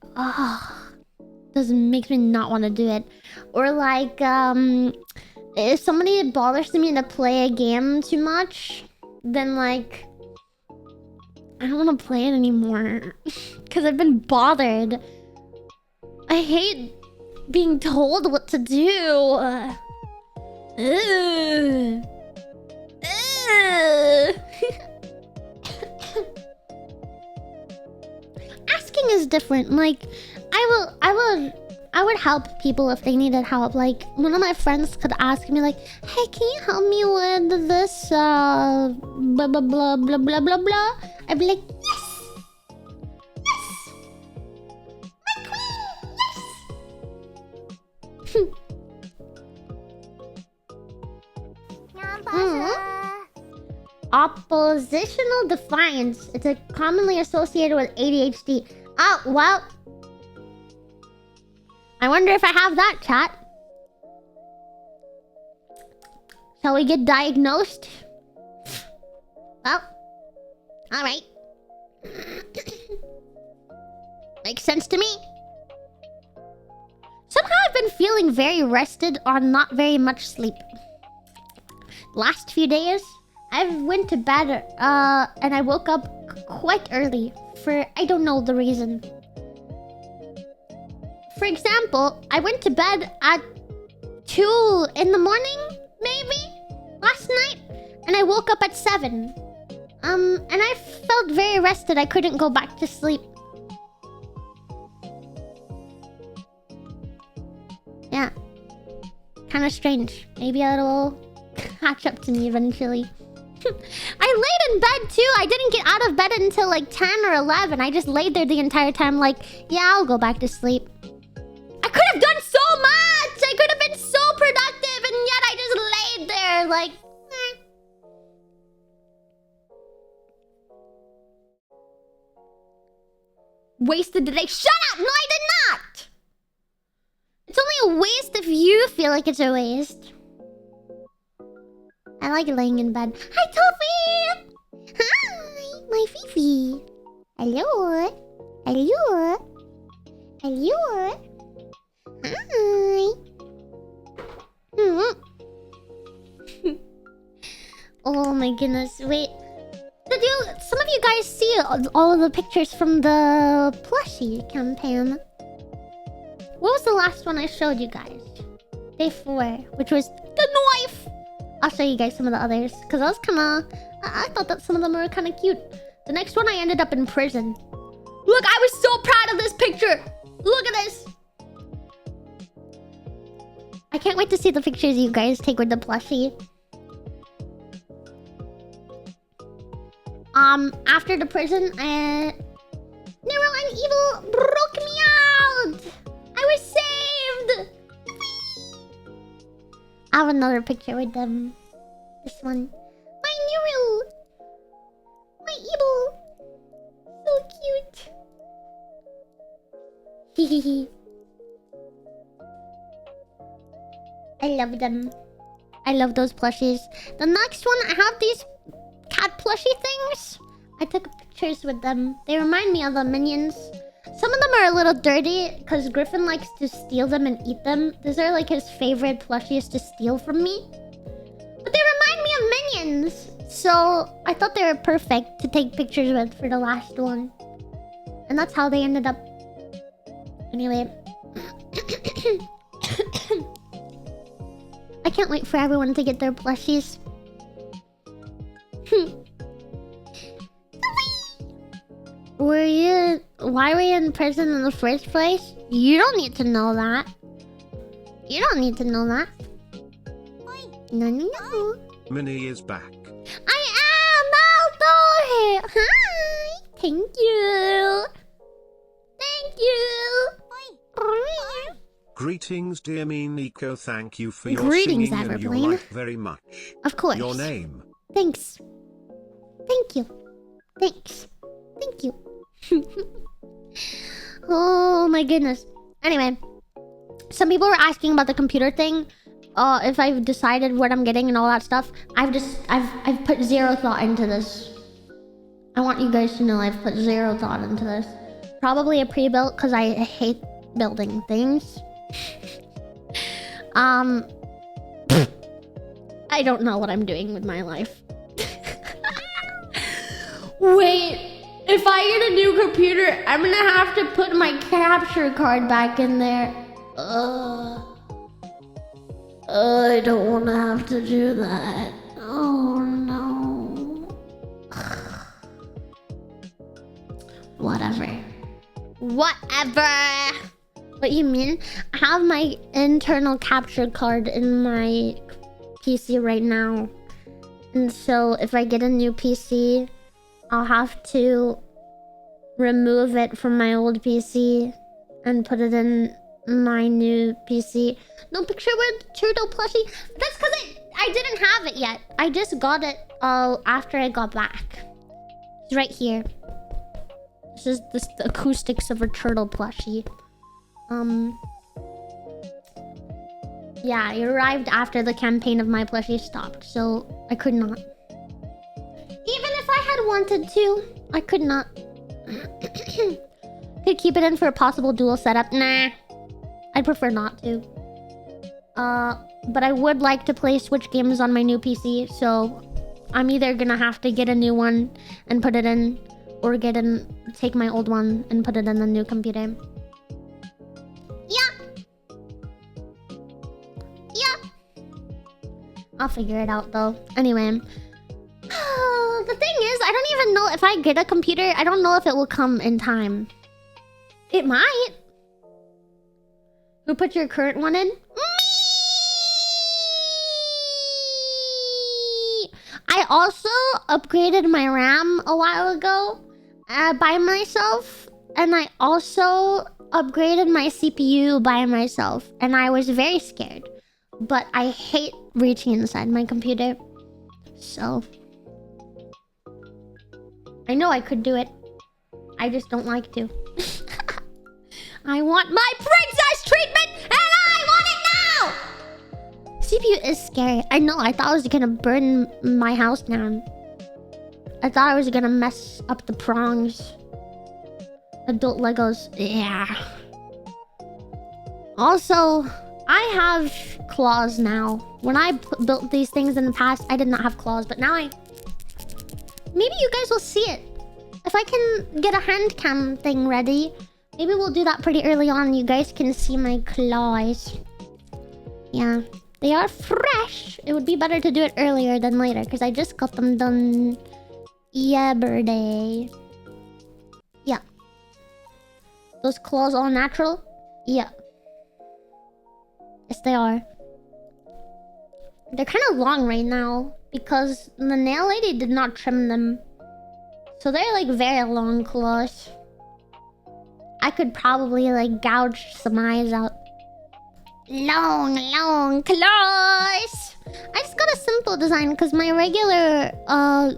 this makes me not want to do it. Or like, if somebody bothers me to play a game too much, then like, I don't want to play it anymore. Because I've been bothered. I hate being told what to do. Asking is different. Like, I would help people if they needed help. Like, one of my friends could ask me like, hey, can you help me with this blah blah blah blah blah blah blah? I'd be like, yes, yes, my queen, yes. Oppositional defiance. It's commonly associated with ADHD. Oh, well. I wonder if I have that, chat. Shall we get diagnosed? Well. Alright. Makes sense to me. Somehow I've been feeling very rested on not very much sleep. Last few days, I went to bed and I woke up quite early for I don't know the reason. For example, I went to bed at 2 in the morning, maybe, last night, and I woke up at 7. And I felt very rested. I couldn't go back to sleep. Yeah. Kind of strange. Maybe it'll catch up to me eventually. I laid in bed too. I didn't get out of bed until like 10 or 11. I just laid there the entire time like, yeah, I'll go back to sleep. I could have done so much! I could have been so productive, and yet I just laid there like... Wasted the day. Shut up! No, I did not! It's only a waste if you feel like it's a waste. I like laying in bed. Hi, Toffee! Hi, my Fifi. Hello. Hello. Hello. Hi. Oh my goodness. Wait. Did some of you guys see all of the pictures from the plushie campaign? What was the last one I showed you guys? Day 4, which was the knife. I'll show you guys some of the others, because I was I thought that some of them were kind of cute. The next one, I ended up in prison. Look, I was so proud of this picture. Look at this. I can't wait to see the pictures you guys take with the plushie. After the prison, Nero and Evil broke me out. I was saved. I have another picture with them. This one. My Nero. My Evil. So cute. Hehehe. I love them. I love those plushies. The next one, I have these cat plushie things. I took pictures with them. They remind me of the minions. Some of them are a little dirty because Griffin likes to steal them and eat them. These are like his favorite plushies to steal from me. But they remind me of minions. So I thought they were perfect to take pictures with for the last one. And that's how they ended up. Anyway. I can't wait for everyone to get their plushies. Why were you in prison in the first place? You don't need to know that. You don't need to know that. No. Minnie is back. I am Aldo. Hi. Thank you. Thank you. Greetings, dear Miniko. Thank you for your Greetings, singing and your Everblane. life very much. Of course. Your name. Thanks. Thank you. Thanks. Thank you. Oh my goodness. Anyway, some people were asking about the computer thing. If I've decided what I'm getting and all that stuff. I've put zero thought into this. I want you guys to know I've put zero thought into this. Probably a pre-built because I hate building things. I don't know what I'm doing with my life. Wait. If I get a new computer, I'm gonna have to put my capture card back in there. I don't want to have to do that. Oh no. Whatever. What you mean? I have my internal capture card in my PC right now. And so if I get a new PC, I'll have to remove it from my old PC and put it in my new PC. No picture with turtle plushie. That's because I didn't have it yet. I just got it after I got back. It's right here. This is the acoustics of a turtle plushie. Yeah, it arrived after the campaign of My Plushie stopped, so I could not. Even if I had wanted to, I could not. Could keep it in for a possible dual setup. Nah. I'd prefer not to. But I would like to play Switch games on my new PC, so I'm either gonna have to get a new one and put it in, or take my old one and put it in the new computer. Yeah. Yeah. I'll figure it out though. Anyway. The thing is, I don't even know if I get a computer, I don't know if it will come in time. It might. Who put your current one in? Me! I also upgraded my RAM a while ago by myself. And I also upgraded my CPU by myself. And I was very scared. But I hate reaching inside my computer. So... I know I could do it. I just don't like to. I want my princess treatment and I want it now! CPU is scary. I know, I thought I was gonna burn my house down. I thought I was gonna mess up the prongs. Adult Legos. Yeah. Also, I have claws now. When I built these things in the past, I did not have claws, but now I... Maybe you guys will see it. If I can get a hand cam thing ready, maybe we'll do that pretty early on. You guys can see my claws. Yeah, they are fresh. It would be better to do it earlier than later because I just got them done yesterday. Yeah. Those claws all natural? Yeah. Yes, they are. They're kind of long right now because the nail lady did not trim them. So they're like very long claws. I could probably like gouge some eyes out. Long claws! I just got a simple design because my regular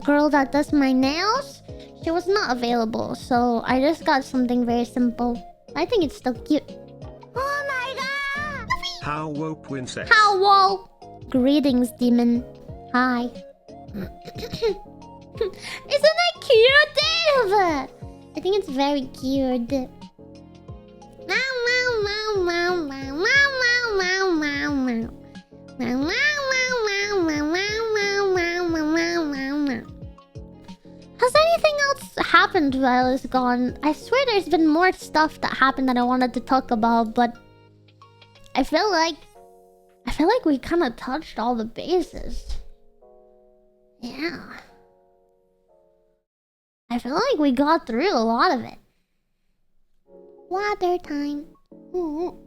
girl that does my nails, she was not available. So I just got something very simple. I think it's still cute. Oh my god! How woe princess? How woe! Greetings, demon. Hi. Isn't that cute, Dave? I think it's very cute. Has anything else happened while it's gone? I swear there's been more stuff that happened that I wanted to talk about, but I feel like we kind of touched all the bases. Yeah. I feel like we got through a lot of it. Water time. Ooh.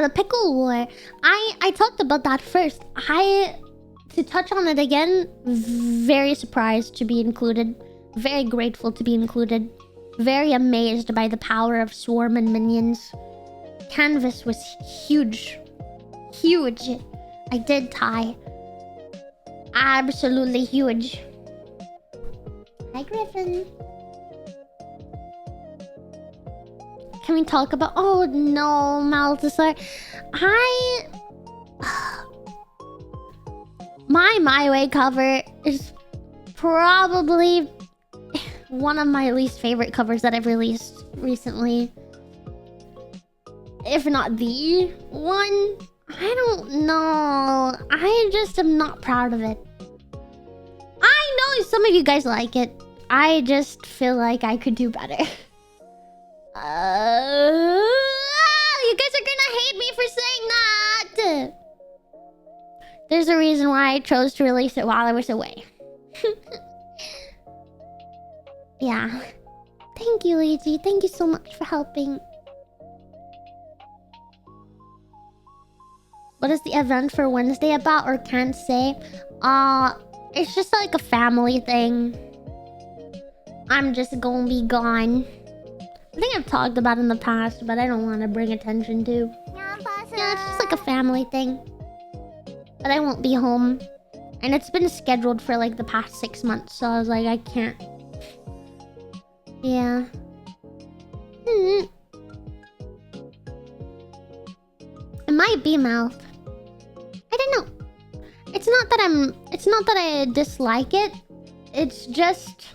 The pickle war. I talked about that first. To touch on it again, very surprised to be included. Very grateful to be included. Very amazed by the power of Swarm and minions. Canvas was huge. Huge. I did tie. Absolutely huge. Hi, Griffin. Can we talk about... Oh, no, Maltesar. My Way cover is probably one of my least favorite covers that I've released recently. If not the one. I don't know. I just am not proud of it. I know some of you guys like it. I just feel like I could do better. You guys are gonna hate me for saying that. There's a reason why I chose to release it while I was away. Yeah. Thank you, Luigi. Thank you so much for helping. What is the event for Wednesday about or can't say? It's just like a family thing. I'm just gonna be gone. I think I've talked about it in the past, but I don't want to bring attention to. Yeah, it's just like a family thing. But I won't be home. And it's been scheduled for like the past 6 months, so I was like, I can't. Yeah. It might be mouth. I don't know. It's not that I dislike it. It's just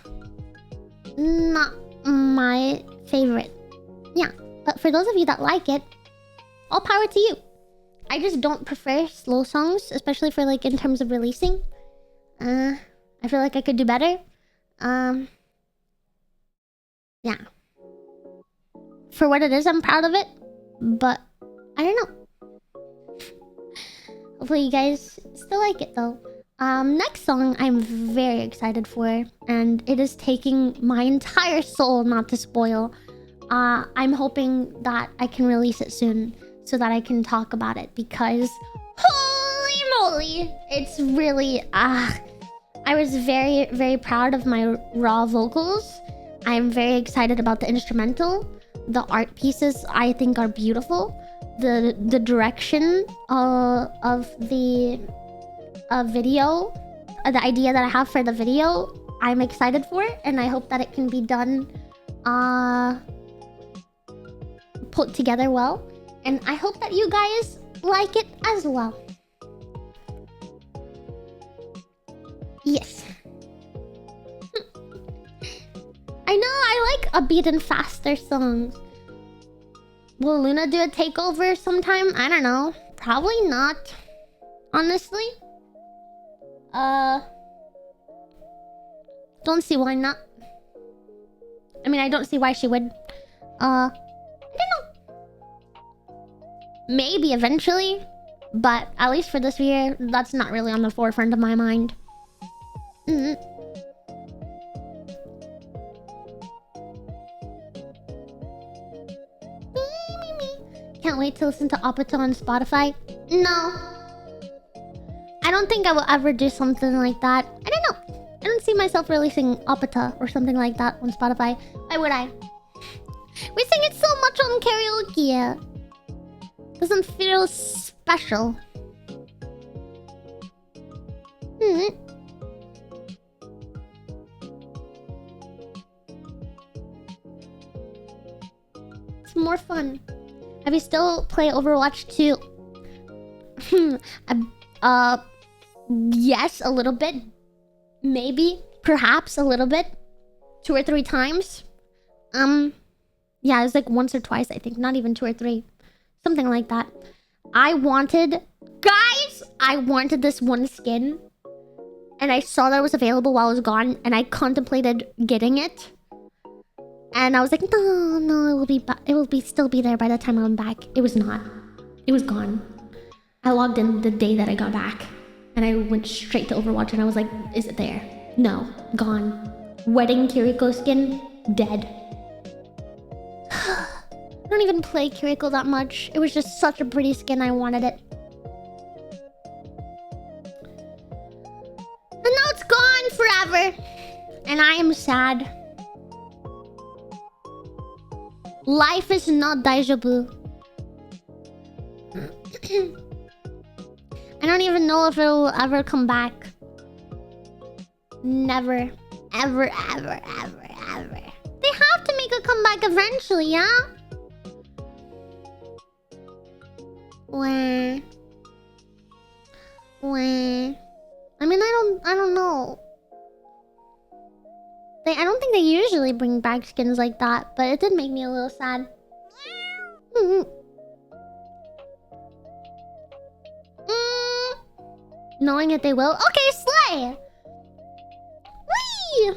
not my favorite. Yeah. But for those of you that like it, all power to you. I just don't prefer slow songs, especially for like in terms of releasing. I feel like I could do better. Yeah. For what it is, I'm proud of it. But I don't know. Hopefully you guys still like it though. Next song I'm very excited for, and it is taking my entire soul not to spoil. I'm hoping that I can release it soon so that I can talk about it, because holy moly, it's really I was very, very proud of my raw vocals. I'm very excited about the instrumental. The art pieces I think are beautiful. The direction of the video, the idea that I have for the video, I'm excited for it, and I hope that it can be done, put together well, and I hope that you guys like it as well. Yes. I know I like upbeat and faster songs. Will Luna do a takeover sometime? I don't know. Probably not. Honestly. Don't see why not. I mean, I don't see why she would. I don't know. Maybe eventually. But at least for this year, that's not really on the forefront of my mind. Can't wait to listen to Apata on Spotify. No. I don't think I will ever do something like that. I don't know. I don't see myself releasing Apata or something like that on Spotify. Why would I? We sing it so much on karaoke. Doesn't feel special. It's more fun. Have you still play Overwatch 2? Yes, a little bit. Maybe, perhaps a little bit. 2 or 3 times. Yeah, it was like once or twice, I think. Not even 2 or 3. Something like that. I wanted this one skin. And I saw that it was available while I was gone. And I contemplated getting it. And I was like, no, it will still be there by the time I'm back. It was not. It was gone. I logged in the day that I got back. And I went straight to Overwatch and I was like, is it there? No, gone. Wedding Kiriko skin, dead. I don't even play Kiriko that much. It was just such a pretty skin, I wanted it. And now it's gone forever. And I am sad. Life is not daijoubu. I don't even know if it will ever come back. Never. Ever, ever, ever, ever. They have to make a comeback eventually, yeah? Wah. I mean, I don't know. I don't think they usually bring back skins like that, but it did make me a little sad. Knowing that they will. Okay, slay! Whee!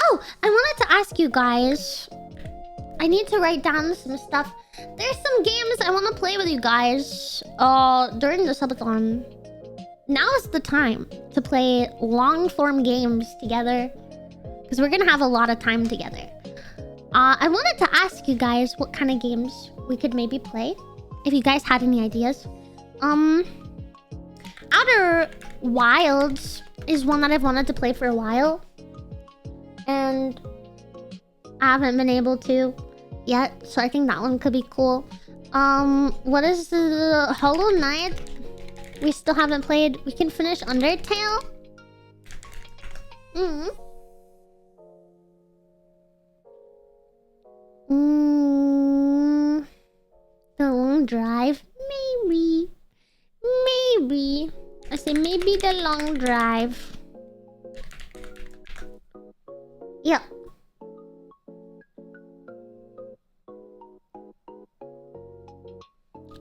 Oh, I wanted to ask you guys. I need to write down some stuff. There's some games I want to play with you guys during the subathon. Now is the time to play long-form games together, because we're gonna have a lot of time together. I wanted to ask you guys what kind of games we could maybe play, if you guys had any ideas. Outer Wilds is one that I've wanted to play for a while, and I haven't been able to yet, so I think that one could be cool. What is the Hollow Knight? We still haven't played. We can finish Undertale. The long drive? Maybe. Maybe. I say maybe the long drive. Yeah.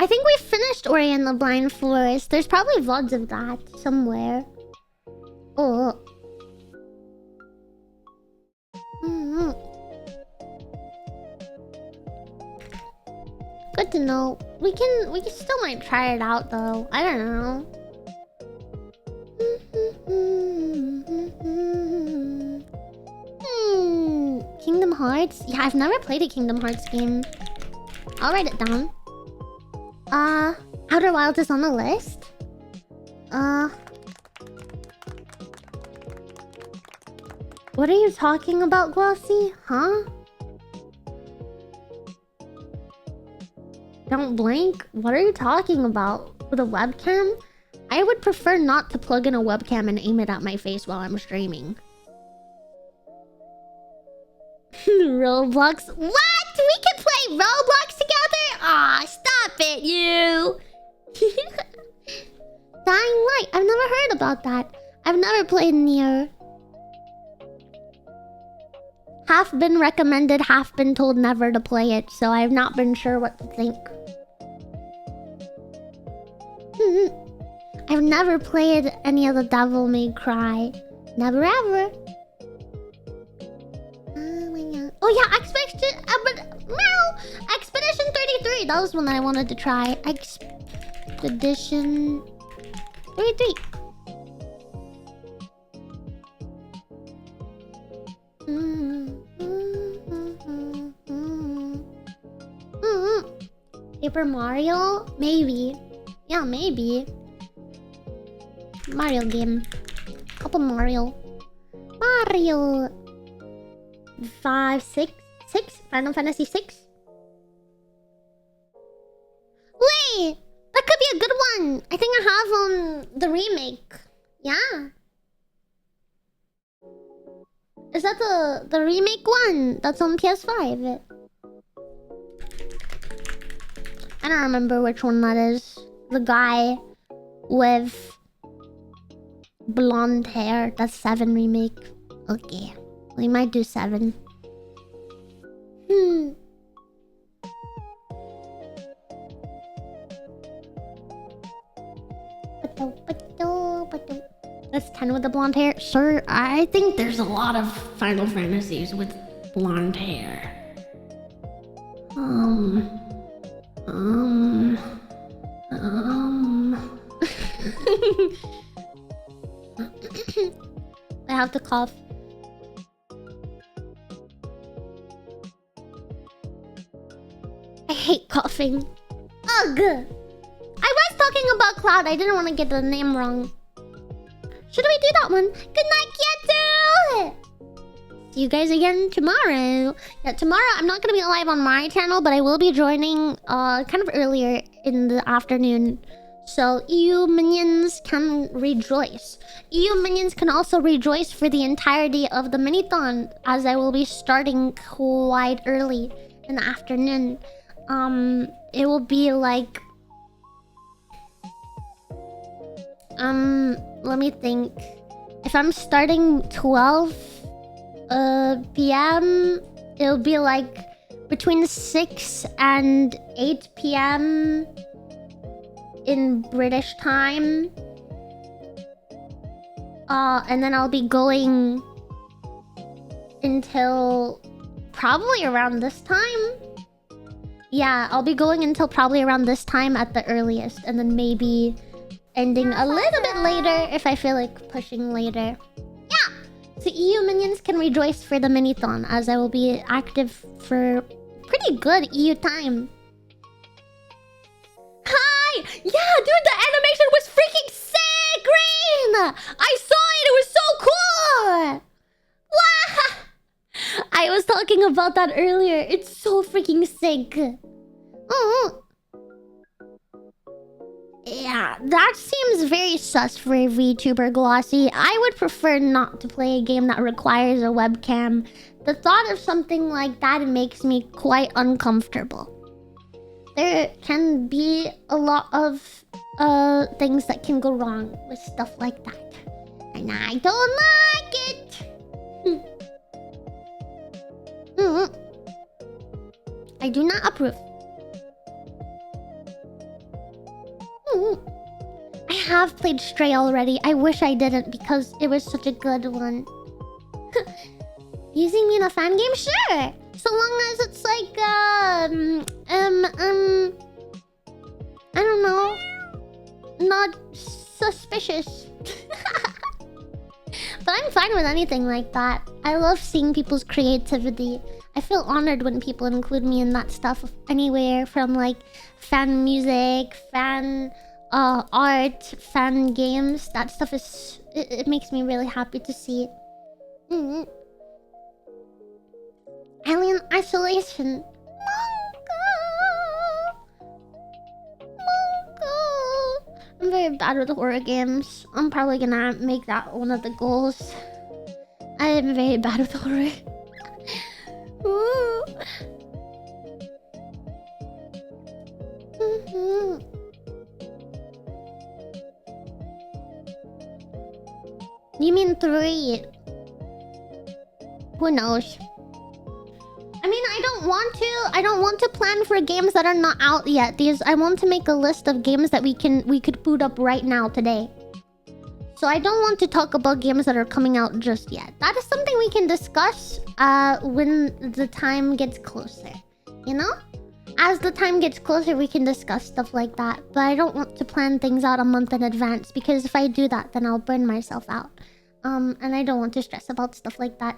I think we finished Ori and the Blind Forest. There's probably VODs of that somewhere. Oh. Good to know. We can still might try it out though. I don't know. Kingdom Hearts? Yeah, I've never played a Kingdom Hearts game. I'll write it down. Outer Wilds is on the list. What are you talking about, Glossy? Huh? Don't blink? What are you talking about? With a webcam? I would prefer not to plug in a webcam and aim it at my face while I'm streaming. Roblox? What? We can play Roblox together? Aw, stop it, you! Dying Light. I've never heard about that. I've never played Nier. Half been recommended, half been told never to play it, so I've not been sure what to think. I've never played any of the Devil May Cry. Never ever. Oh yeah, Expedition 33. That was one that I wanted to try. Expedition 33. Paper Mario? Maybe. Yeah, maybe. Mario game. Couple Mario. Mario. 5, 6? Final Fantasy 6? Wait! That could be a good one! I think I have the remake. Yeah. Is that the remake one? That's on PS5. I don't remember which one that is. The guy with blonde hair. That's 7 remake. Okay. We might do 7. That's 10 with the blonde hair. Sir, I think there's a lot of Final Fantasies with blonde hair. I have to cough. I hate coughing. Ugh! I was talking about Cloud. I didn't want to get the name wrong. Should we do that one? Good night, Kyetu! See you guys again tomorrow. Yeah, tomorrow I'm not going to be live on my channel, but I will be joining kind of earlier in the afternoon. So EU minions can rejoice. EU minions can also rejoice for the entirety of the mini-thon, as I will be starting quite early in the afternoon. It will be like... let me think. If I'm starting 12 p.m, it'll be like between 6 and 8 p.m. in British time. And then I'll be going until probably around this time. Yeah, I'll be going until probably around this time at the earliest, and then maybe ending a little bit later if I feel like pushing later. Yeah! So EU minions can rejoice for the mini-thon, as I will be active for pretty good EU time. Hi! Yeah, dude, the animation was freaking sick, Green! I saw it, it was so cool! Wow! I was talking about that earlier. It's so freaking sick. Yeah, that seems very sus for a VTuber, Glossy. I would prefer not to play a game that requires a webcam. The thought of something like that makes me quite uncomfortable. There can be a lot of things that can go wrong with stuff like that. And I don't like it. I do not approve. have played Stray already. I wish I didn't because it was such a good one. Using me in a fan game? Sure! So long as it's like, I don't know. Not suspicious. But I'm fine with anything like that. I love seeing people's creativity. I feel honored when people include me in that stuff. Anywhere from like fan music, fan art, fan games. That stuff is... It makes me really happy to see. Alien Isolation. I'm very bad with horror games. I'm probably gonna make that one of the goals. I am very bad with horror. You mean 3? Who knows? I mean, I don't want to plan for games that are not out yet. I want to make a list of games that we could boot up right now today. So I don't want to talk about games that are coming out just yet. That is something we can discuss when the time gets closer. You know? As the time gets closer, we can discuss stuff like that. But I don't want to plan things out a month in advance because if I do that, then I'll burn myself out. And I don't want to stress about stuff like that.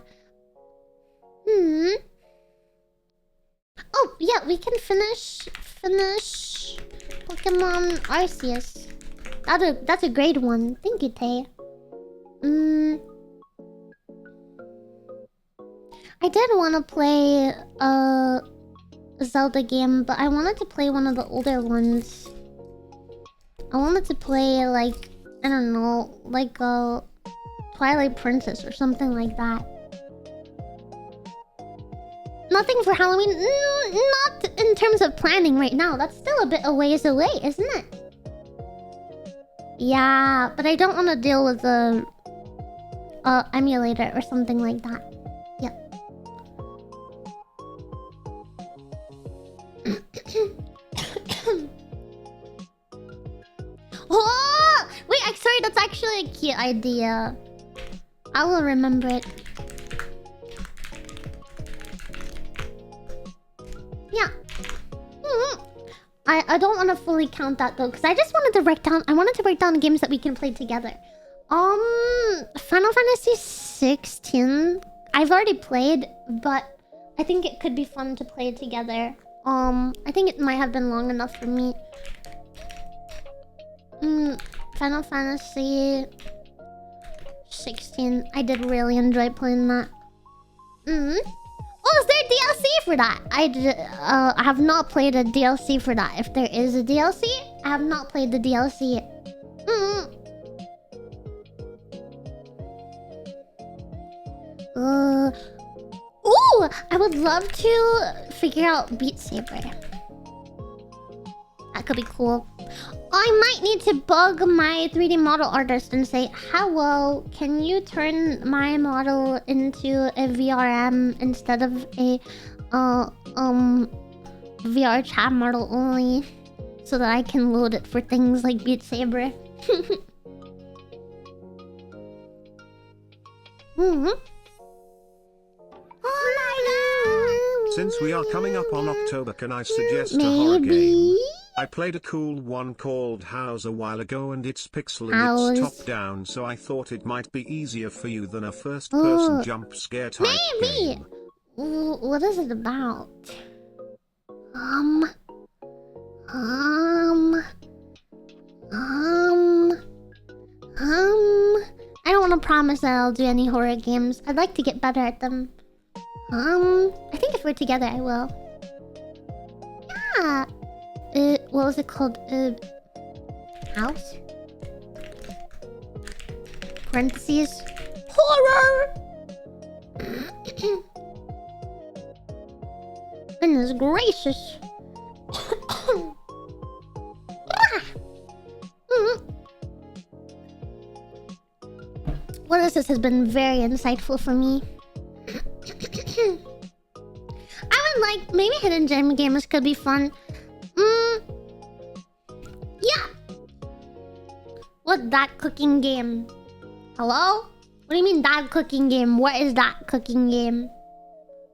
Oh, yeah, we can finish Pokemon Arceus. That's a great one. Thank you, Tay. I did want to play a Zelda game, but I wanted to play one of the older ones. I wanted to play like, I don't know, like a Twilight Princess or something like that. Nothing for Halloween. Not in terms of planning right now. That's still a bit a ways away, isn't it? Yeah, but I don't want to deal with the emulator or something like that. Yep. Oh! Wait, sorry, that's actually a cute idea. I will remember it. Yeah. I don't want to fully count that though, because I just wanted to write down. I wanted to write down games that we can play together. Final Fantasy 16. I've already played, but I think it could be fun to play together. I think it might have been long enough for me. Final Fantasy 16. I did really enjoy playing that. Oh, is there DLC for that? I have not played a DLC for that. If there is a DLC, I have not played the DLC. Ooh, I would love to figure out Beat Saber. That could be cool. I might need to bug my 3D model artist and say, hello, can you turn my model into a VRM instead of a VR chat model only, so that I can load it for things like Beat Saber. Since we are coming up on October, can I suggest a horror game? I played a cool one called House a while ago and it's pixel and it's top down, so I thought it might be easier for you than a first person jump scare type game. What is it about? I don't want to promise that I'll do any horror games. I'd like to get better at them. I think if we're together, I will. Yeah. What was it called? House? Parentheses. Horror! Goodness gracious. What is this has been very insightful for me. I would like... Maybe hidden gem games could be fun. Yeah. that cooking game? Hello? What do you mean that cooking game? What is that cooking game?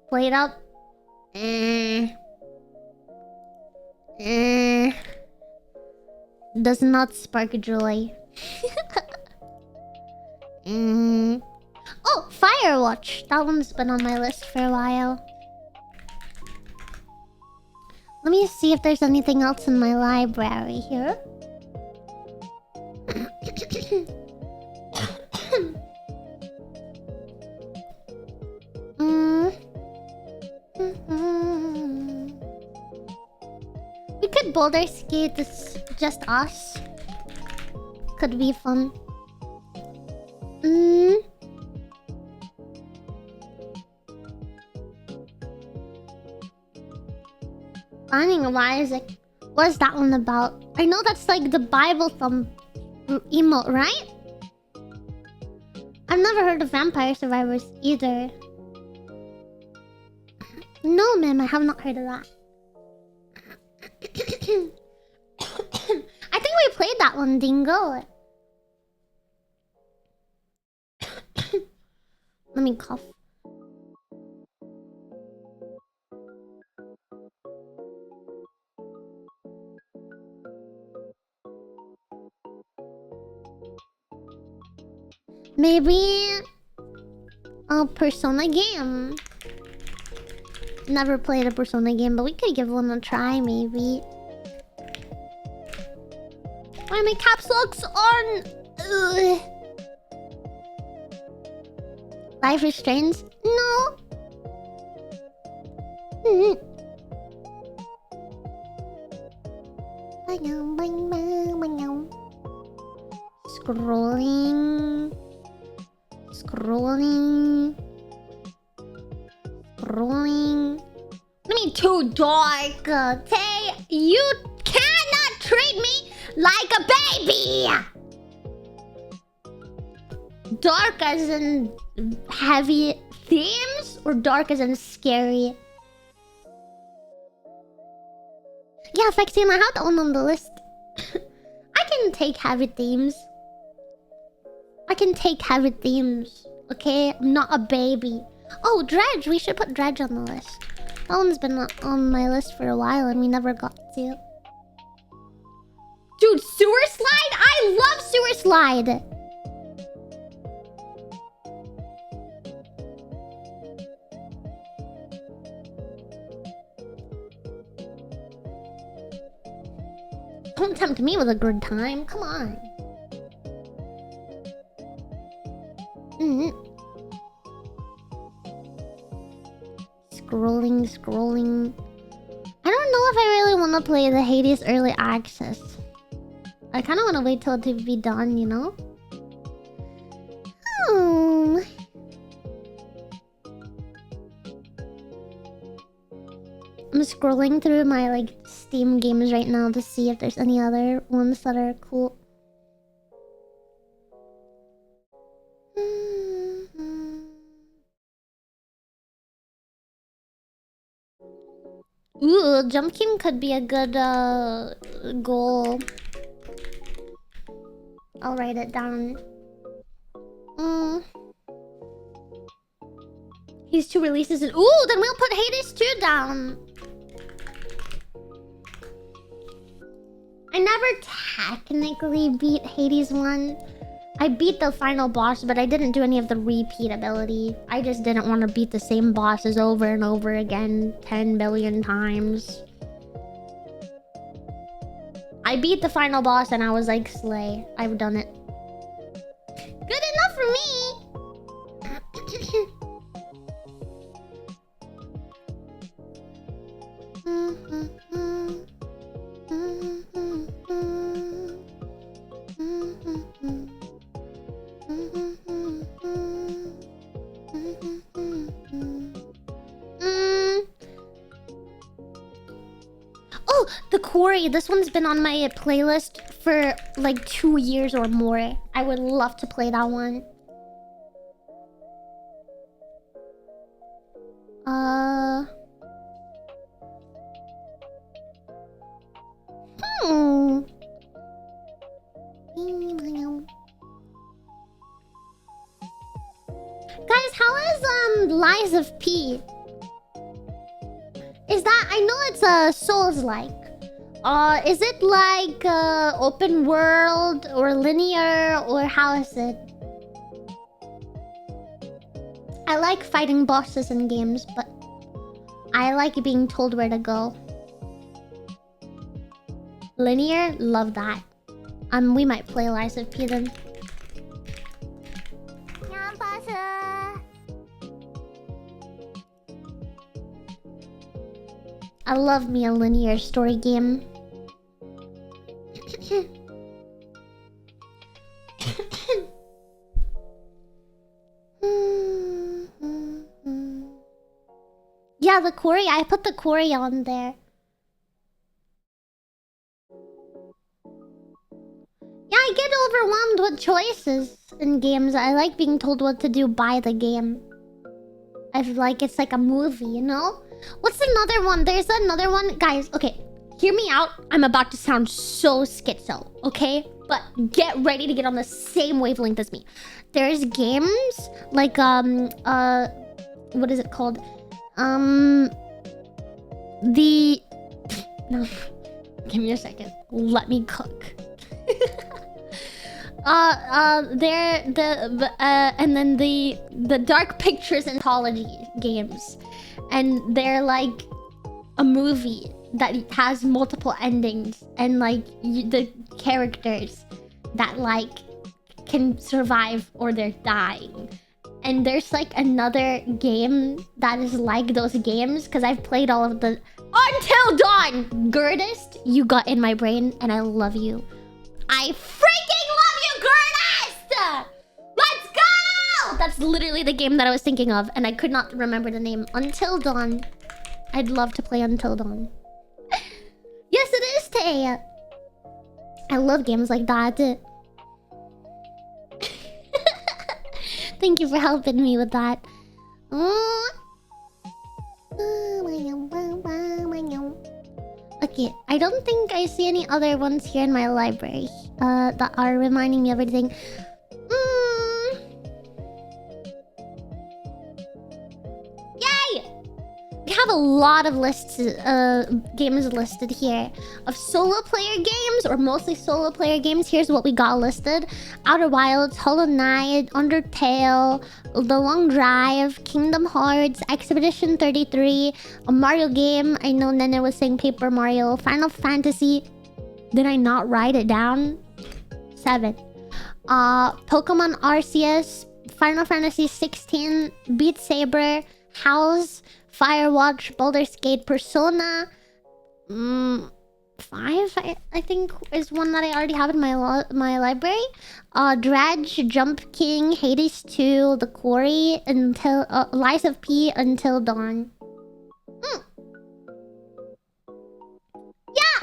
Play it up? Does not spark joy. Oh, Firewatch. That one's been on my list for a while. Let me see if there's anything else in my library here. We could boulder skate. It's just us. Could be fun. Finding a Isaac. What is that one about? I know that's like the Bible thumb emote, right? I've never heard of Vampire Survivors either. No, ma'am, I have not heard of that. I think we played that one, Dingo. Let me cough. Maybe a Persona game. Never played a Persona game, but we could give one a try, maybe. Why are my caps locks on? Ugh. Life is strange? No. Scrolling. Let me too dark. Tay, you cannot treat me like a baby. Dark as in heavy themes or dark as in scary? Yeah, Fexine, I have that one on the list. I can take heavy themes. Okay? I'm not a baby. Oh, Dredge. We should put Dredge on the list. That one's been on my list for a while and we never got to. Dude, Sewer Slide? I love Sewer Slide! Don't tempt me with a good time. Come on. Scrolling. I don't know if I really want to play the Hades Early Access. I kind of want to wait till it to be done, you know? I'm scrolling through my like Steam games right now to see if there's any other ones that are cool. Ooh, Jump King could be a good goal. I'll write it down. He's 2 releases in... Ooh, then we'll put Hades 2 down. I never technically beat Hades 1. I beat the final boss, but I didn't do any of the repeat ability. I just didn't want to beat the same bosses over and over again 10 billion times. I beat the final boss and I was like, slay. I've done it. Good enough for me! Oh, The Quarry. This one's been on my playlist for like 2 years or more. I would love to play that one. Lies of P. Is that... I know it's a Souls-like. Is it like open world or linear, or how is it? I like fighting bosses in games, but I like being told where to go. Linear? Love that. We might play Lies of P then. I love me a linear story game. Yeah, the quarry. I put the quarry on there. Yeah, I get overwhelmed with choices in games. I like being told what to do by the game. I feel like it's like a movie, you know? What's another one? There's another one. Guys, okay. Hear me out. I'm about to sound so schizo, okay? But get ready to get on the same wavelength as me. There's games like, what is it called? No. Give me a second. Let me cook. And then the Dark Pictures anthology games, and they're like a movie that has multiple endings, and like the characters that like can survive or they're dying. And there's like another game that is like those games, because I've played all of the... Until Dawn! Gurdist, you got in my brain, and I love you. I freaking love you, Gurdist! Let's go! That's literally the game that I was thinking of, and I could not remember the name. Until Dawn. I'd love to play Until Dawn. Yes, it is, Tay! I love games like that. Thank you for helping me with that. Okay, I don't think I see any other ones here in my library that are reminding me of everything. Yay! We have a lot of lists, games listed here of solo player games, or mostly solo player games. Here's what we got listed: Outer Wilds, Hollow Knight, Undertale, The Long Drive, Kingdom Hearts, Expedition 33, a Mario game. I know Nene was saying Paper Mario, Final Fantasy. Did I not write it down? 7. Pokemon Arceus, Final Fantasy 16, Beat Saber, House, Firewatch, Baldur's Gate, Persona 5, I think is one that I already have in my library. Dredge, Jump King, Hades 2, The Quarry, until Lies of P, Until Dawn. Yeah,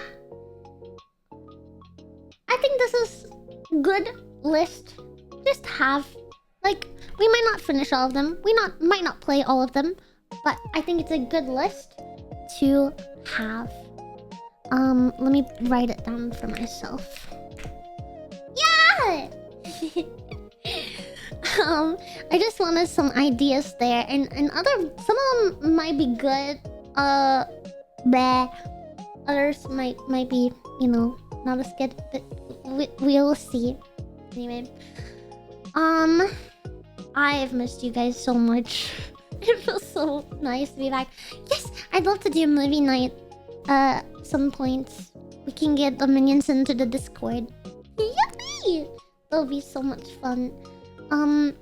I think this is good list. Just have, like, we might not finish all of them. We might not play all of them. But I think it's a good list to have. Let me write it down for myself. Yeah! I just wanted some ideas there. And some of them might be good. Others might be, you know, not as good. But we'll see. Anyway. I've missed you guys so much. It feels so nice to be back. Yes, I'd love to do a movie night. Some points. We can get the minions into the Discord. Yippee! It'll be so much fun. I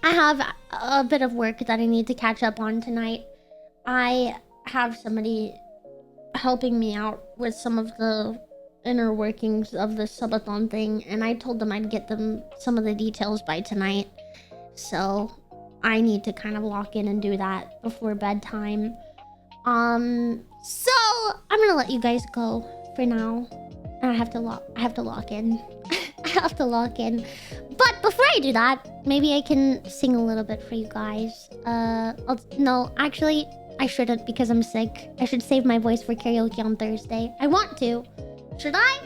have a bit of work that I need to catch up on tonight. I have somebody helping me out with some of the inner workings of the subathon thing, and I told them I'd get them some of the details by tonight. So I need to kind of lock in and do that before bedtime. So I'm gonna let you guys go for now. And I have to lock in. I have to lock in. But before I do that, maybe I can sing a little bit for you guys. No, actually, I shouldn't because I'm sick. I should save my voice for karaoke on Thursday. I want to. Should I?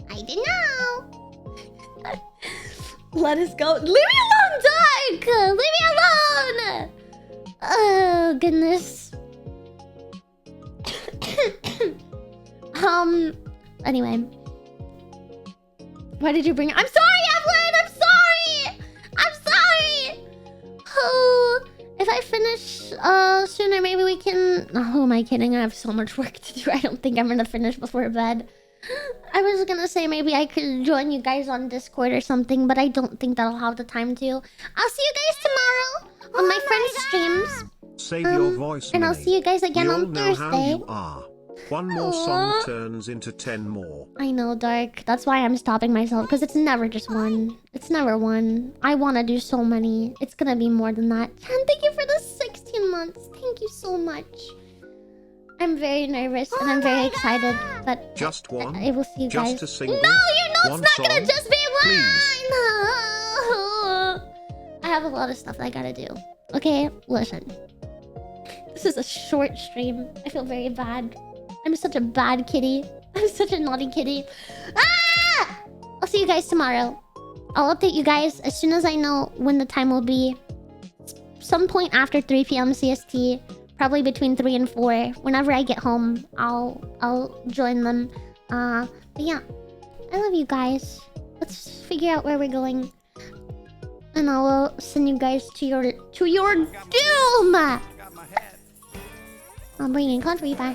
I don't know. Let us go. Leave me alone, Dark! Leave me alone! Oh, goodness. Anyway. Why did you bring it? I'm sorry, Evelyn! I'm sorry! I'm sorry! Oh, if I finish sooner, maybe we can... Oh, who am I kidding? I have so much work to do. I don't think I'm gonna finish before bed. I was gonna say maybe I could join you guys on Discord or something, but I don't think that I'll have the time to. I'll see you guys tomorrow on my friend's streams. Save your voice, and I'll Minnie. see you guys again We all on know how Thursday. you are. One more song turns into 10 more. I know, Dark. That's why I'm stopping myself, because it's never just one. It's never one. I want to do so many. It's gonna be more than that. And thank you for the 16 months. Thank you so much. I'm very nervous and I'm very excited, but Just one? I will see you guys. Just a single? No, you know One it's not gonna song? just be one. Please. No. I have a lot of stuff I gotta do. Okay, listen. This is a short stream. I feel very bad. I'm such a bad kitty. I'm such a naughty kitty. Ah! I'll see you guys tomorrow. I'll update you guys as soon as I know when the time will be. Some point after 3 p.m. CST. Probably between 3 and 4. Whenever I get home, I'll join them. But yeah. I love you guys. Let's figure out where we're going. And I will send you guys to your doom! I'm bringing country back.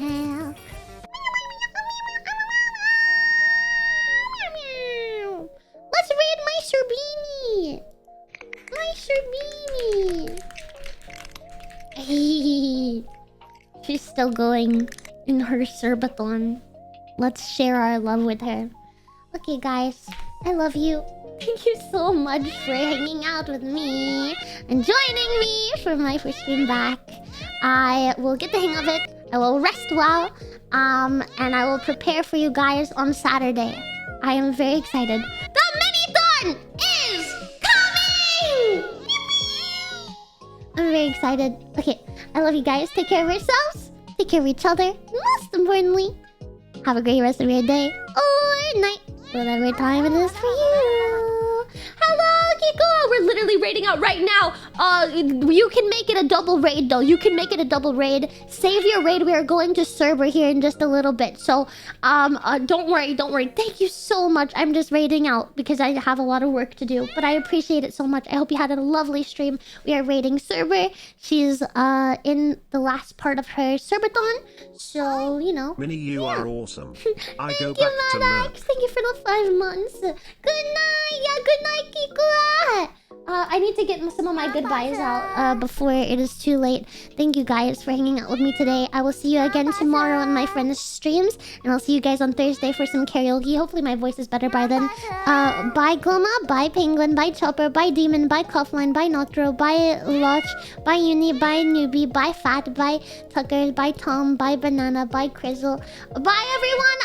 Let's raid my Sherbini! My Sherbini! She's still going in her Serbathon. Let's share our love with her. Okay, guys. I love you. Thank you so much for hanging out with me and joining me for my first stream back. I will get the hang of it. I will rest well. And I will prepare for you guys on Saturday. I am very excited. The mini-thon is coming! I'm very excited. Okay, I love you guys. Take care of yourselves. Take care of each other. Most importantly, have a great rest of your day or night. Whatever time it is for you. Hello, Kiko! We're literally raiding out right now. You can make it a double raid, though. You can make it a double raid. Save your raid. We are going to server here in just a little bit. So, don't worry, don't worry. Thank you so much. I'm just raiding out because I have a lot of work to do. But I appreciate it so much. I hope you had a lovely stream. We are raiding server. She's, in the last part of her serbathon. So, you know. Minnie, you are awesome. I go Thank back you, to Maddox. Merc. Thank you for the 5 months. Good night. Yeah, good night, Kiko. I need to get some of my goodbyes out before it is too late. Thank you guys for hanging out with me today. I will see you again tomorrow on my friend's streams. And I'll see you guys on Thursday for some karaoke. Hopefully my voice is better by then. Bye Gloma, bye Penguin, bye Chopper, bye Demon, bye Coughlin, bye Noctro, bye Lodge, bye Uni, bye Newbie, bye Fat, bye Tucker, bye Tom, bye Banana, bye Crizzle. Bye everyone!